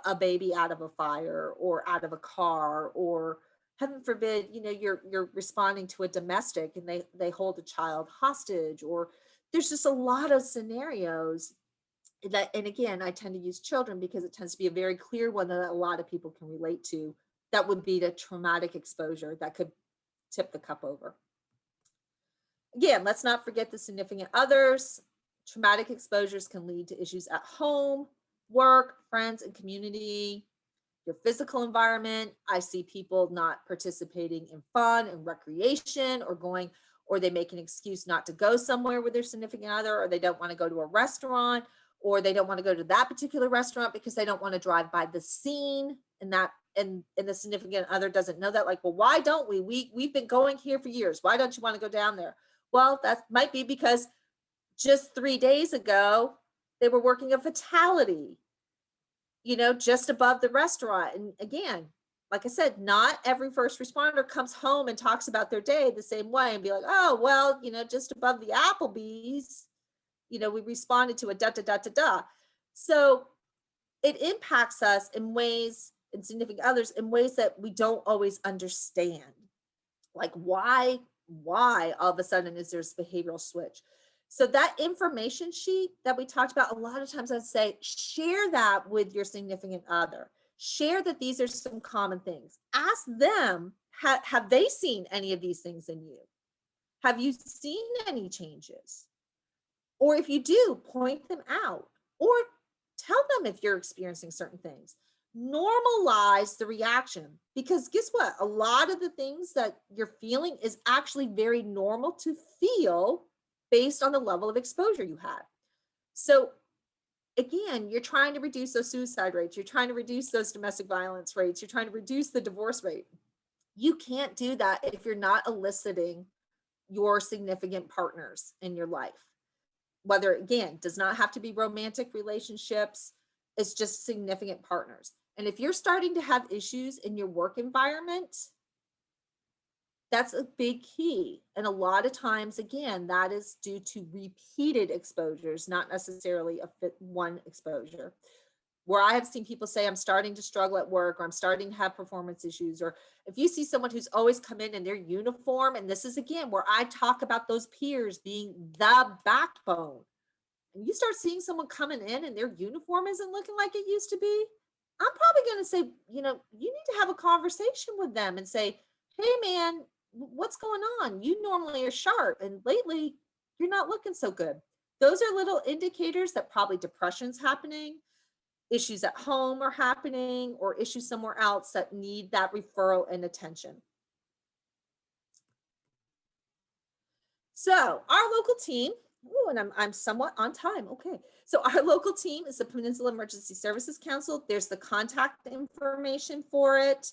a baby out of a fire or out of a car, or heaven forbid, you're responding to a domestic and they hold a child hostage, or there's just a lot of scenarios that, and again, I tend to use children because it tends to be a very clear one that a lot of people can relate to. That would be the traumatic exposure that could tip the cup over. Again, let's not forget the significant others. Traumatic exposures can lead to issues at home, work, friends, and community. Your physical environment. I see people not participating in fun and recreation, or they make an excuse not to go somewhere with their significant other, or they don't want to go to a restaurant, or they don't want to go to that particular restaurant because they don't want to drive by the scene, and the significant other doesn't know that. Like, well, why don't we've been going here for years. Why don't you want to go down there? Well, that might be because just 3 days ago, they were working a fatality, just above the restaurant. And again, like I said, not every first responder comes home and talks about their day the same way and be like, oh, well, just above the Applebee's, we responded to a da. So it impacts us in ways, and significant others in ways that we don't always understand. Like why all of a sudden is there this behavioral switch? So that information sheet that we talked about, a lot of times I'd say, share that with your significant other. Share that these are some common things. Ask them, have they seen any of these things in you? Have you seen any changes? Or if you do, point them out, or tell them if you're experiencing certain things. Normalize the reaction, because guess what? A lot of the things that you're feeling is actually very normal to feel based on the level of exposure you had. So again, you're trying to reduce those suicide rates. You're trying to reduce those domestic violence rates. You're trying to reduce the divorce rate. You can't do that if you're not eliciting your significant partners in your life. Whether, again, does not have to be romantic relationships, it's just significant partners. And if you're starting to have issues in your work environment, that's a big key. And a lot of times, again, that is due to repeated exposures, not necessarily one exposure. Where I have seen people say, I'm starting to struggle at work, or I'm starting to have performance issues. Or if you see someone who's always come in their uniform, and this is again where I talk about those peers being the backbone. And you start seeing someone coming in and their uniform isn't looking like it used to be, I'm probably going to say, you need to have a conversation with them and say, hey man, what's going on? You normally are sharp, and lately you're not looking so good. Those are little indicators that probably depression's happening, issues at home are happening, or issues somewhere else that need that referral and attention. So our local team, and I'm somewhat on time. Okay. So our local team is the Peninsula Emergency Services Council. There's the contact information for it.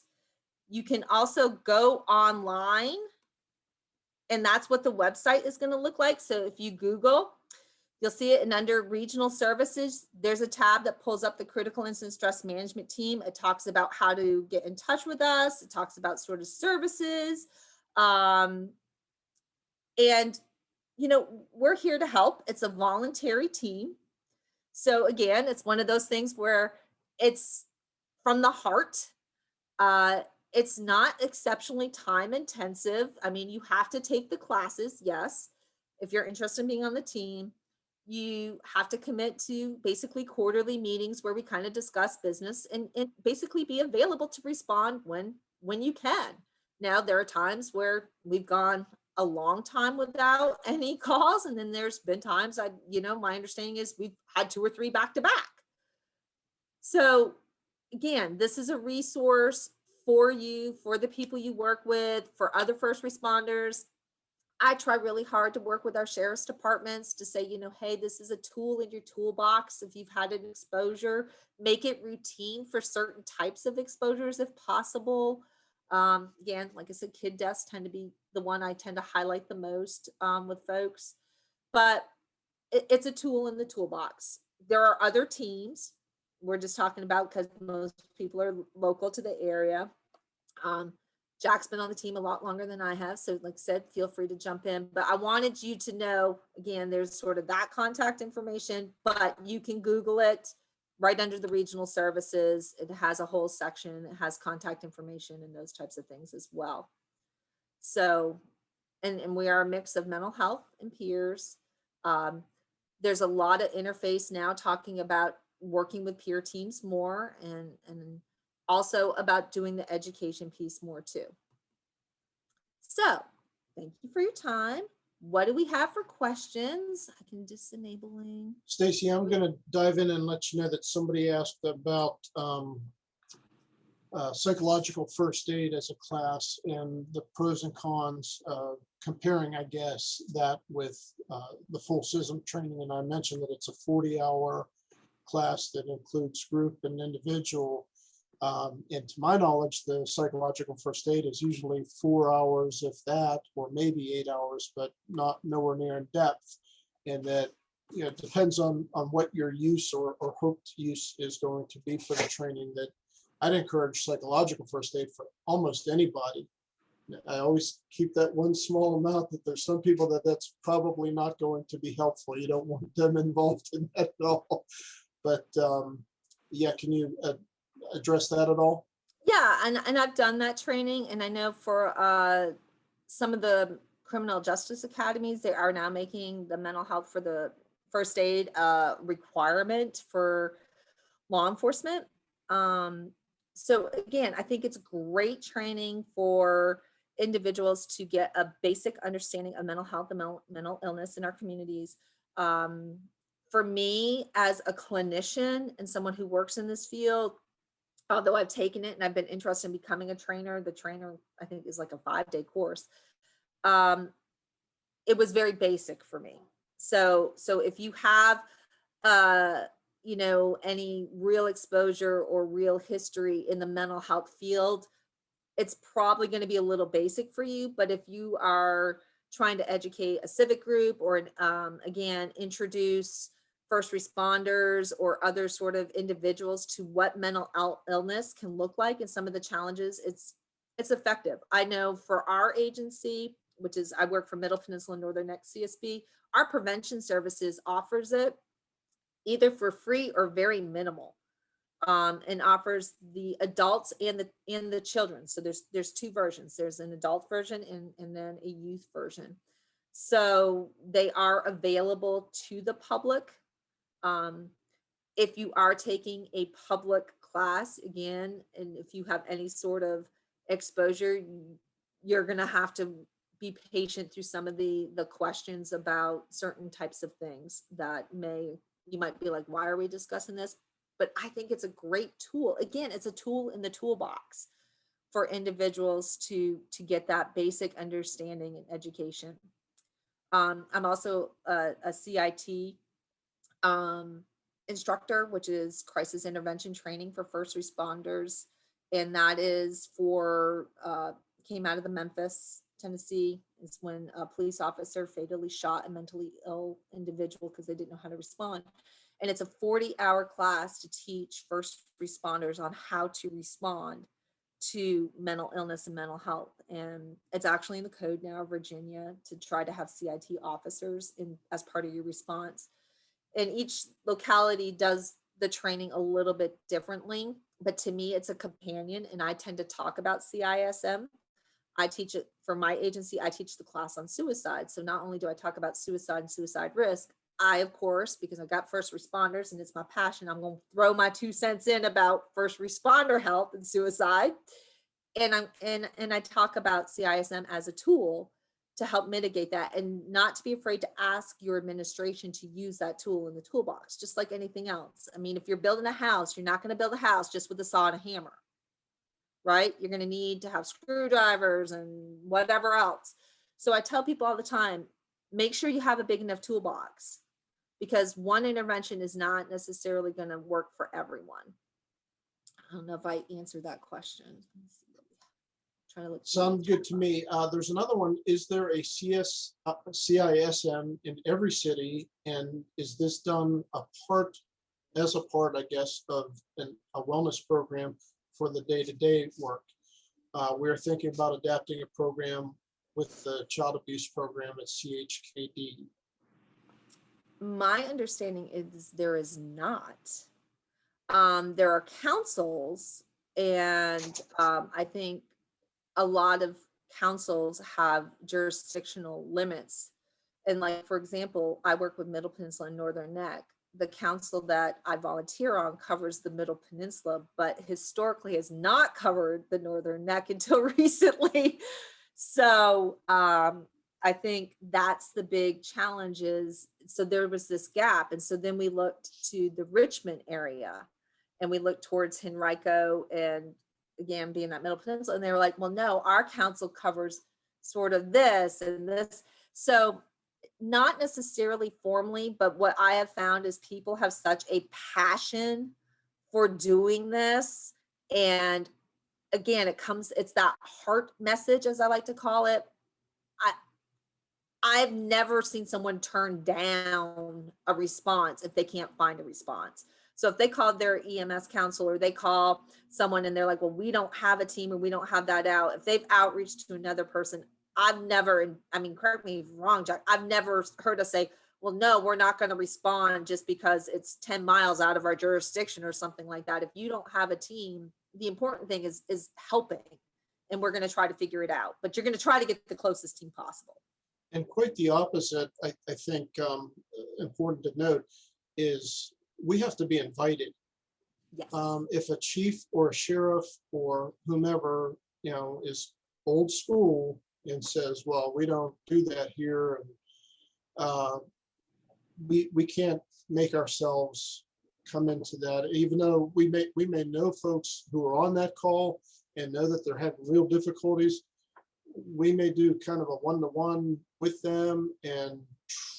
You can also go online, and that's what the website is going to look like. So if you Google You'll see it in under regional services. There's a tab that pulls up the critical incident stress management team. It talks about how to get in touch with us. It talks about sort of services. And, you know, we're here to help. It's a voluntary team. So again, it's one of those things where it's from the heart. It's not exceptionally time intensive. I mean, you have to take the classes, yes, if you're interested in being on the team. You have to commit to basically quarterly meetings where we kind of discuss business and basically be available to respond when you can. Now, there are times where we've gone a long time without any calls, and then there's been times my understanding is we've had 2 or 3 back to back. So again, this is a resource for you, for the people you work with, for other first responders. I try really hard to work with our sheriff's departments to say, hey, this is a tool in your toolbox. If you've had an exposure, make it routine for certain types of exposures if possible. Again, like I said, kid deaths tend to be the one I tend to highlight the most with folks, but it's a tool in the toolbox. There are other teams we're just talking about because most people are local to the area. Jack's been on the team a lot longer than I have. So like I said, feel free to jump in, but I wanted you to know, again, there's sort of that contact information, but you can Google it right under the regional services. It has a whole section. It has contact information and those types of things as well. So, and we are a mix of mental health and peers. There's a lot of interface now talking about working with peer teams more and also about doing the education piece more too. So thank you for your time. What do we have for questions? I can disabling. Staci, I'm going to dive in and let you know that somebody asked about psychological first aid as a class and the pros and cons, comparing, I guess, that with the full CISM training. And I mentioned that it's a 40-hour class that includes group and individual. And to my knowledge, the psychological first aid is usually 4 hours, if that, or maybe 8 hours, but nowhere near in depth. And that, it depends on what your use or hoped use is going to be for the training. That I'd encourage psychological first aid for almost anybody. I always keep that one small amount that there's some people that's probably not going to be helpful. You don't want them involved in that at all. But yeah, can you address that at all? Yeah, and I've done that training, and I know for some of the criminal justice academies, they are now making the mental health for the first aid requirement for law enforcement. So again, I think it's great training for individuals to get a basic understanding of mental health and mental illness in our communities. For me, as a clinician and someone who works in this field, although I've taken it and I've been interested in becoming a trainer, the trainer, I think, is like a 5-day course. It was very basic for me. So if you have, any real exposure or real history in the mental health field, it's probably going to be a little basic for you. But if you are trying to educate a civic group or, again, introduce first responders or other sort of individuals to what mental illness can look like and some of the challenges, it's effective. I know for our agency, which is, I work for Middle Peninsula Northern Neck CSB, our prevention services offers it either for free or very minimal, and offers the adults and the children. So there's 2 versions. There's an adult version and then a youth version. So they are available to the public. If you are taking a public class, again, and if you have any sort of exposure, you're going to have to be patient through some of the questions about certain types of things that you might be like, why are we discussing this? But I think it's a great tool. Again, it's a tool in the toolbox for individuals to get that basic understanding and education. I'm also a CIT instructor, which is crisis intervention training for first responders. And that is came out of the Memphis Tennessee, is when a police officer fatally shot a mentally ill individual because they didn't know how to respond. And it's a 40-hour class to teach first responders on how to respond to mental illness and mental health. And it's actually in the code now, Virginia, to try to have CIT officers in as part of your response. And each locality does the training a little bit differently, but to me, it's a companion. And I tend to talk about CISM. I teach it for my agency. I teach the class on suicide. So not only do I talk about suicide and suicide risk, I, of course, because I've got first responders and it's my passion, I'm going to throw my 2 cents in about first responder health and suicide. And I talk about CISM as a tool to help mitigate that, and not to be afraid to ask your administration to use that tool in the toolbox, just like anything else. I mean, if you're building a house, you're not going to build a house just with a saw and a hammer, right? You're going to need to have screwdrivers and whatever else. So I tell people all the time, make sure you have a big enough toolbox, because one intervention is not necessarily going to work for everyone. I don't know if I answered that question. Trying to look. Sounds good to me. There's another one. Is there a CISM in every city? And is this done as a part, I guess, of a wellness program for the day-to-day work? We're thinking about adapting a program with the child abuse program at CHKD. My understanding is there is not. There are councils, and I think a lot of councils have jurisdictional limits. And like, for example, I work with Middle Peninsula and Northern Neck. The council that I volunteer on covers the Middle Peninsula, but historically has not covered the Northern Neck until recently. So I think that's the big challenge is, so there was this gap. And so then we looked to the Richmond area, and we looked towards Henrico and, again, being that Middle Peninsula, and they were like, well, no, our council covers sort of this and this. So not necessarily formally, but what I have found is people have such a passion for doing this. And again, it's that heart message, as I like to call it. I've never seen someone turn down a response if they can't find a response. So if they call their EMS counselor, or they call someone and they're like, well, we don't have a team or we don't have that out. If they've outreached to another person, I've never, I mean, correct me if I'm wrong, Jack, I've never heard us say, well, no, we're not going to respond just because it's 10 miles out of our jurisdiction or something like that. If you don't have a team, the important thing is helping, and we're going to try to figure it out, but you're going to try to get the closest team possible. And quite the opposite, I think, important to note is we have to be invited. Yes. If a chief or a sheriff or whomever, is old school and says, well, we don't do that here, and we can't make ourselves come into that, even though we may know folks who are on that call and know that they're having real difficulties. We may do kind of a one-to-one with them and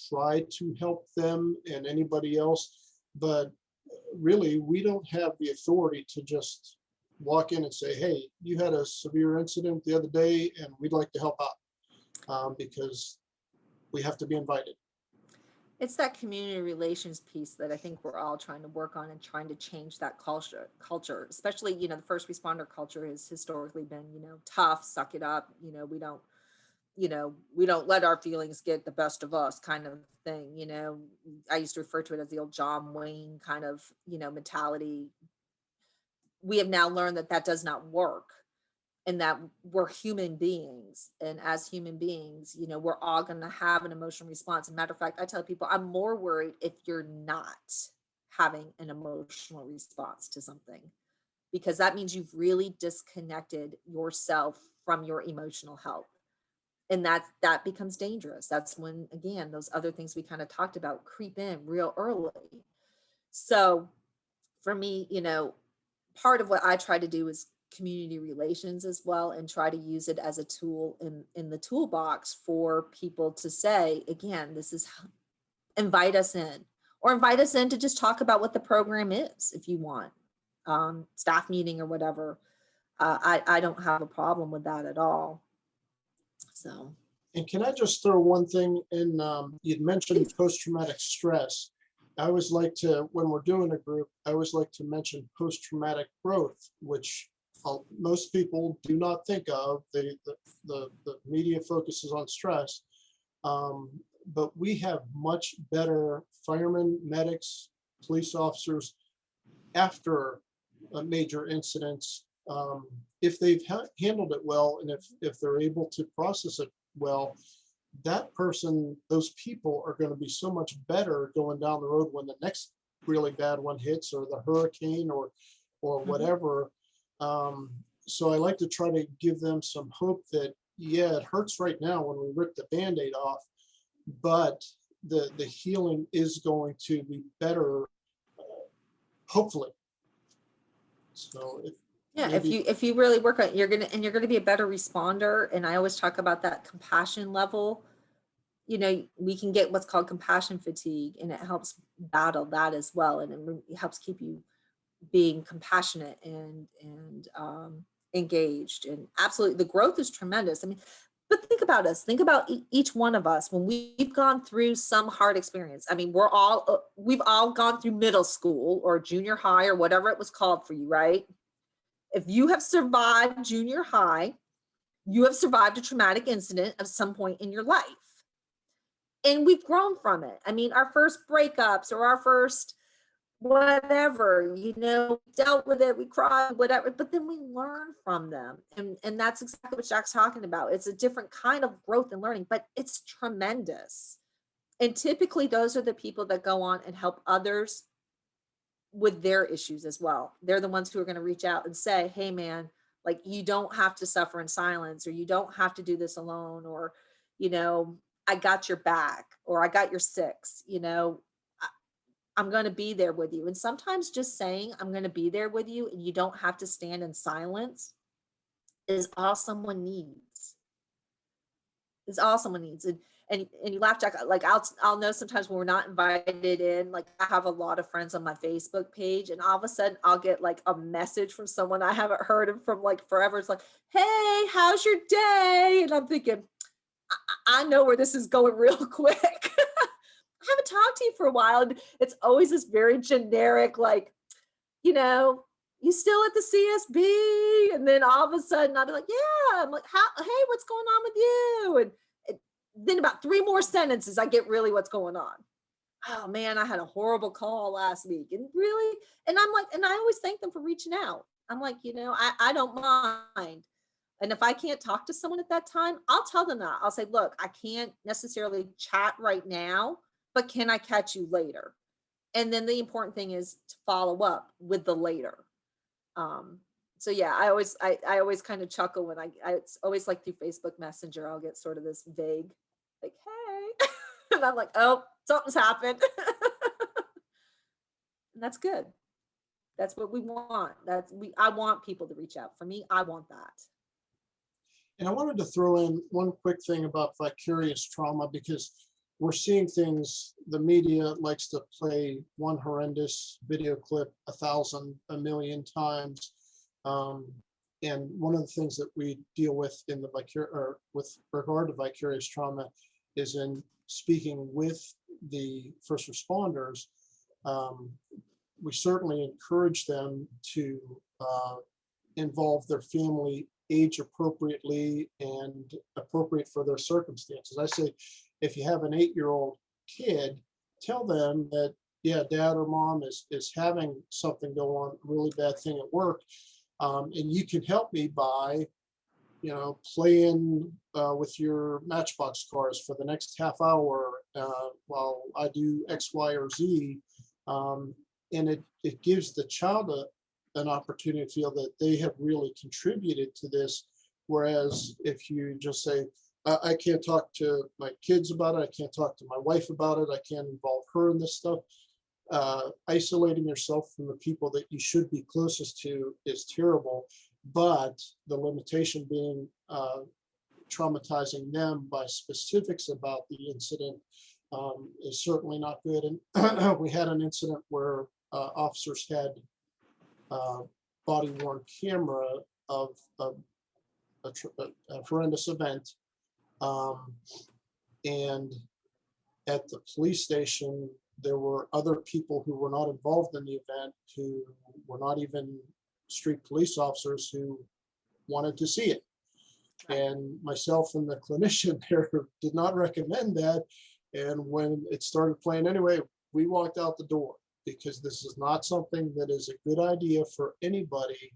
try to help them and anybody else, but really we don't have the authority to just walk in and say, hey, you had a severe incident the other day and we'd like to help out, because we have to be invited. It's that community relations piece that I think we're all trying to work on and trying to change that culture, especially, the first responder culture has historically been, tough, suck it up. We don't let our feelings get the best of us kind of thing. I used to refer to it as the old John Wayne kind of, mentality. We have now learned that does not work, and that we're human beings. And as human beings, we're all going to have an emotional response. As a matter of fact, I tell people I'm more worried if you're not having an emotional response to something, because that means you've really disconnected yourself from your emotional health. And that becomes dangerous. That's when, again, those other things we kind of talked about creep in real early. So for me, part of what I try to do is community relations as well, and try to use it as a tool in the toolbox for people to say, again, this is invite us in, or invite us in to just talk about what the program is if you want, staff meeting or whatever. I don't have a problem with that at all. So, And can I just throw one thing in? You'd mentioned post-traumatic stress. I always like to, when we're doing a group, I always like to mention post-traumatic growth, which most people do not think of. The media focuses on stress, but we have much better firemen, medics, police officers after major incidents, if they've handled it well, and if they're able to process it well, that person, those people are going to be so much better going down the road when the next really bad one hits, or the hurricane, or whatever. So I like to try to give them some hope that, yeah, it hurts right now when we rip the Band-Aid off, but the healing is going to be better, hopefully. So yeah, maybe, if you really work on it, you're gonna be a better responder. And I always talk about that compassion level. You know, we can get what's called compassion fatigue, and it helps battle that as well. And it helps keep you being compassionate and engaged. And absolutely, the growth is tremendous. I mean, but think about us. Think about each one of us when we've gone through some hard experience. I mean, we've all gone through middle school or junior high or whatever it was called for you, right? If you have survived junior high, you have survived a traumatic incident of some point in your life. And we've grown from it. I mean, our first breakups or our first whatever, you know, dealt with it, we cried, whatever, but then we learn from them. And that's exactly what Jack's talking about. It's a different kind of growth and learning, but it's tremendous. And typically those are the people that go on and help others with their issues as well. They're the ones who are going to reach out and say, hey man, like, you don't have to suffer in silence, or you don't have to do this alone, or, you know, I got your back, or I got your six, you know, I'm going to be there with you. And sometimes just saying, I'm going to be there with you, and you don't have to stand in silence, is all someone needs. Is all someone needs. And you laugh, Jack, like I'll know sometimes when we're not invited in, like I have a lot of friends on my Facebook page, and all of a sudden I'll get like a message from someone I haven't heard of from like forever. It's like, hey, how's your day? And I'm thinking, I know where this is going real quick. I haven't talked to you for a while. And it's always this very generic, like, you know, you still at the CSB? And then all of a sudden I'll be like, yeah. I'm like, hey, what's going on with you? And then about 3 more sentences, I get really what's going on. Oh man, I had a horrible call last week. And really, and I'm like, and I always thank them for reaching out. I'm like, you know, I don't mind. And if I can't talk to someone at that time, I'll tell them that. I'll say, look, I can't necessarily chat right now, but can I catch you later? And then the important thing is to follow up with the later. So yeah, I always kind of chuckle when it's always like through Facebook Messenger, I'll get sort of this vague, like, hey, and I'm like, oh, something's happened. And that's good. That's what we want. I want people to reach out. For me, I want that. and I wanted to throw in one quick thing about vicarious trauma, because we're seeing things, the media likes to play one horrendous video clip 1,000, 1,000,000 times. And one of the things that we deal with in the with regard to vicarious trauma is in speaking with the first responders. We certainly encourage them to involve their family age appropriately and appropriate for their circumstances. I say, if you have an 8-year-old kid, tell them that, yeah, dad or mom is having something go on, a really bad thing at work. And you can help me by, you know, playing with your Matchbox cars for the next half hour while I do X, Y, or Z. And it gives the child an opportunity to feel that they have really contributed to this. Whereas if you just say, I can't talk to my kids about it, I can't talk to my wife about it, I can't involve her in this stuff, isolating yourself from the people that you should be closest to is terrible. But the limitation being traumatizing them by specifics about the incident is certainly not good. And we had an incident where officers had body-worn camera of a horrendous event, And at the police station, there were other people who were not involved in the event, who were not even street police officers, who wanted to see it. And myself and the clinician there did not recommend that. And when it started playing anyway, we walked out the door, because this is not something that is a good idea for anybody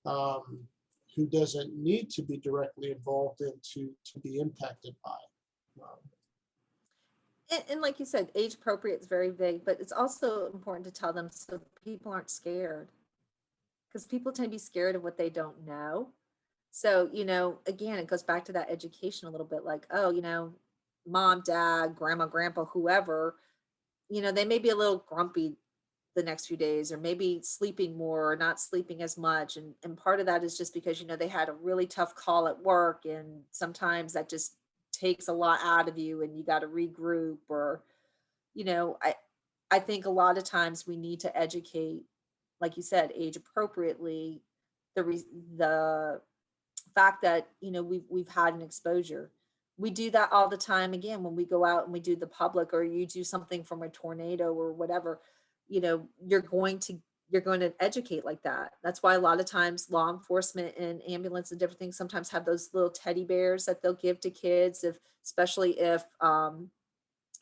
who doesn't need to be directly involved in to be impacted by. And like you said, age appropriate is very vague, but it's also important to tell them so people aren't scared, because people tend to be scared of what they don't know. So, again, it goes back to that education a little bit, like, oh, mom, dad, grandma, grandpa, whoever, they may be a little grumpy the next few days, or maybe sleeping more or not sleeping as much. And part of that is just because, they had a really tough call at work. And sometimes that just takes a lot out of you and you got to regroup, or, I think a lot of times we need to educate, like you said, age appropriately, the fact that, we've had an exposure. We do that all the time. Again, when we go out and we do the public, or you do something from a tornado or whatever, you're going to educate like that. That's why a lot of times law enforcement and ambulance and different things sometimes have those little teddy bears that they'll give to kids, especially if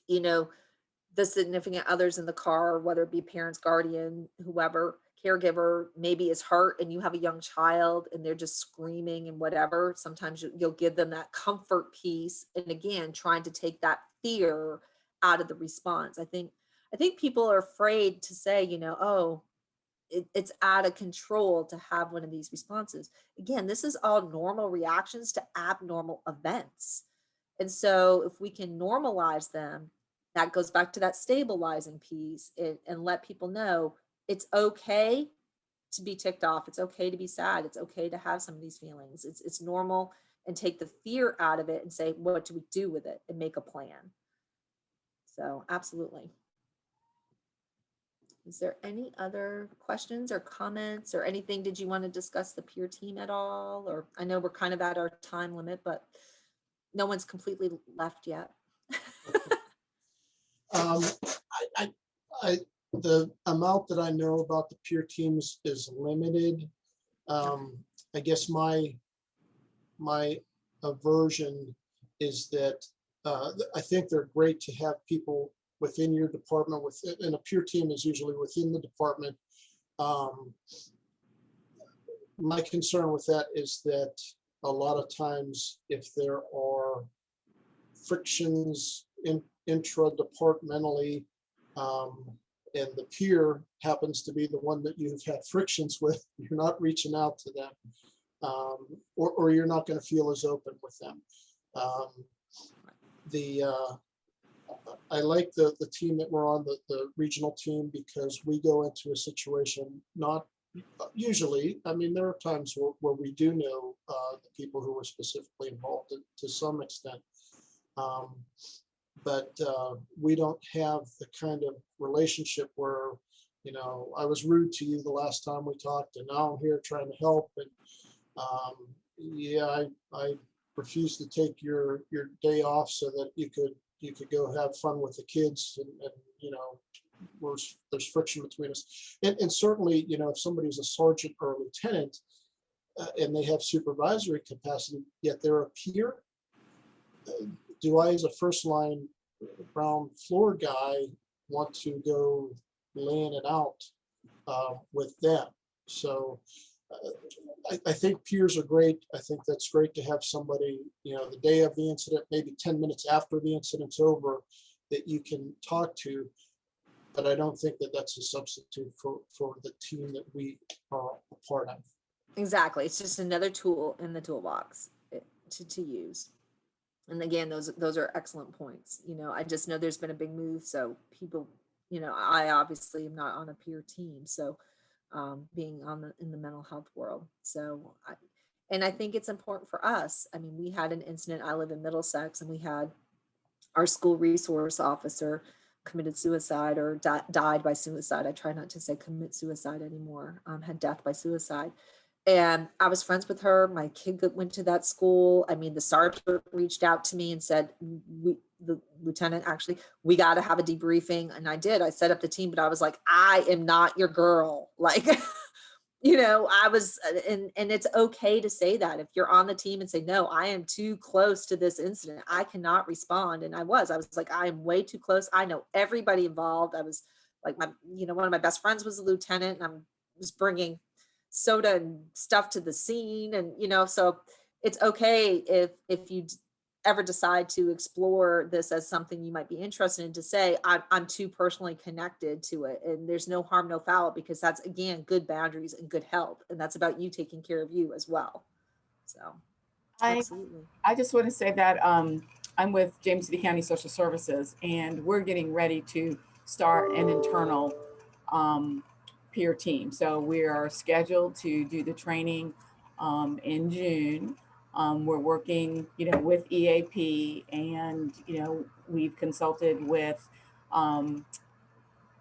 the significant others in the car, whether it be parents, guardian, whoever, caregiver, maybe is hurt, and you have a young child and they're just screaming and whatever. Sometimes you'll give them that comfort piece. And again, trying to take that fear out of the response. I think people are afraid to say, oh, it's out of control to have one of these responses. Again, this is all normal reactions to abnormal events. And so if we can normalize them, that goes back to that stabilizing piece, and let people know it's okay to be ticked off. It's okay to be sad. It's okay to have some of these feelings. It's normal, and take the fear out of it and say, what do we do with it, and make a plan. So absolutely. Is there any other questions or comments or anything? Did you want to discuss the peer team at all? Or I know we're kind of at our time limit, but no one's completely left yet. The amount that I know about the peer teams is limited. I guess my aversion is that I think they're great to have people within your department, and a peer team is usually within the department. My concern with that is that a lot of times, if there are frictions intra-departmentally, and the peer happens to be the one that you've had frictions with, you're not reaching out to them, or you're not going to feel as open with them. I like the team that we're on, the regional team, because we go into a situation, not usually, I mean, there are times where we do know the people who were specifically involved to some extent. But we don't have the kind of relationship where, I was rude to you the last time we talked, and now I'm here trying to help. And yeah, I refuse to take your day off so that you could go have fun with the kids, and there's friction between us. And certainly, if somebody's a sergeant or a lieutenant and they have supervisory capacity, yet they're a peer, do I, as a first line ground floor guy, want to go laying it out with them? So I think peers are great. I think that's great to have somebody, the day of the incident, maybe 10 minutes after the incident's over, that you can talk to. But I don't think that that's a substitute for the team that we are a part of. Exactly. It's just another tool in the toolbox to use. And again, those are excellent points. I just know there's been a big move. So people, I obviously am not on a peer team. So being in the mental health world. So I think it's important for us. I mean, we had an incident. I live in Middlesex, and we had our school resource officer committed suicide, or died by suicide. I try not to say commit suicide anymore. Had death by suicide. And I was friends with her. My kid went to that school. I mean, the sergeant reached out to me and said, the lieutenant actually, we got to have a debriefing. And I did. I set up the team, but I was like, I am not your girl. Like, I was, and it's okay to say that if you're on the team and say, no, I am too close to this incident. I cannot respond. And I was like, I am way too close. I know everybody involved. I was like, one of my best friends was a lieutenant, and was bringing soda and stuff to the scene. And, so it's okay if you ever decide to explore this as something you might be interested in, to say, I'm too personally connected to it, and there's no harm, no foul, because that's, again, good boundaries and good help. And that's about you taking care of you as well. So absolutely. I just want to say that I'm with James City County Social Services, and we're getting ready to start an internal peer team. So we are scheduled to do the training in June. We're working, with EAP, and, we've consulted with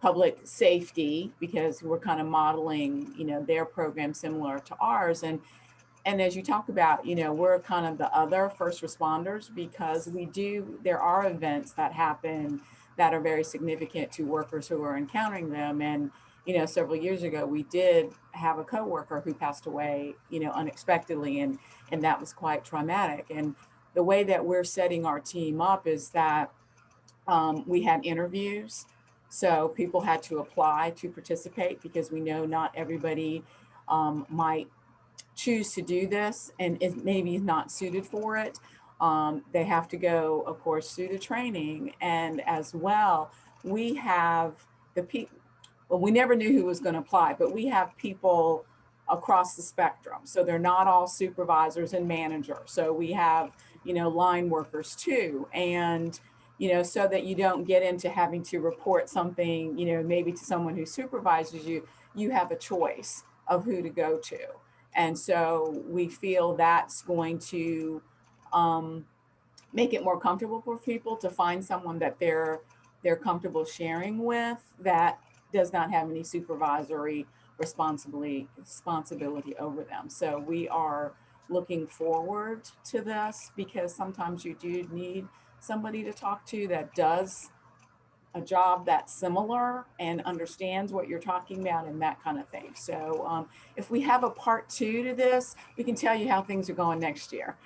public safety, because we're kind of modeling, their program similar to ours. And as you talk about, we're kind of the other first responders, because there are events that happen that are very significant to workers who are encountering them. And, several years ago, we did have a coworker who passed away, unexpectedly, and that was quite traumatic. And the way that we're setting our team up is that we had interviews. So people had to apply to participate, because we know not everybody might choose to do this, and is maybe not suited for it. They have to go, of course, through the training. And as well, we have the people, well, we never knew who was going to apply, but we have people across the spectrum. So they're not all supervisors and managers. So we have, line workers too. And, so that you don't get into having to report something, maybe to someone who supervises you, you have a choice of who to go to. And so we feel that's going to make it more comfortable for people to find someone that they're comfortable sharing with, that does not have any supervisory responsibility over them. So we are looking forward to this, because sometimes you do need somebody to talk to that does a job that's similar and understands what you're talking about and that kind of thing. So if we have a part 2 to this, we can tell you how things are going next year.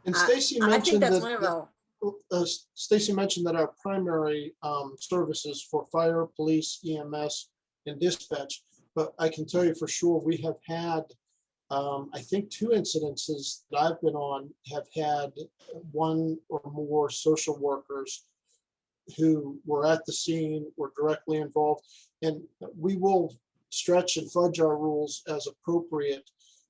And Staci I think mentioned that's that wonderful. Staci mentioned that our primary services for fire, police, EMS, and dispatch. But I can tell you for sure, we have had, I think, 2 incidences that I've been on have had one or more social workers who were at the scene, were directly involved, and we will stretch and fudge our rules as appropriate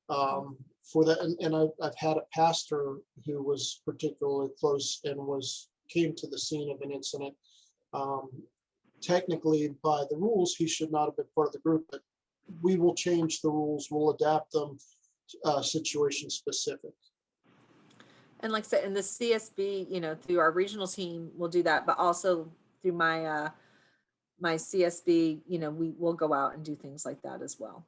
for that. And I've had a pastor who was particularly close and came to the scene of an incident. Technically, by the rules, he should not have been part of the group, but we will change the rules. We'll adapt them situation specific. And like I said, in the CSB, through our regional team, we'll do that, but also through my CSB, we will go out and do things like that as well.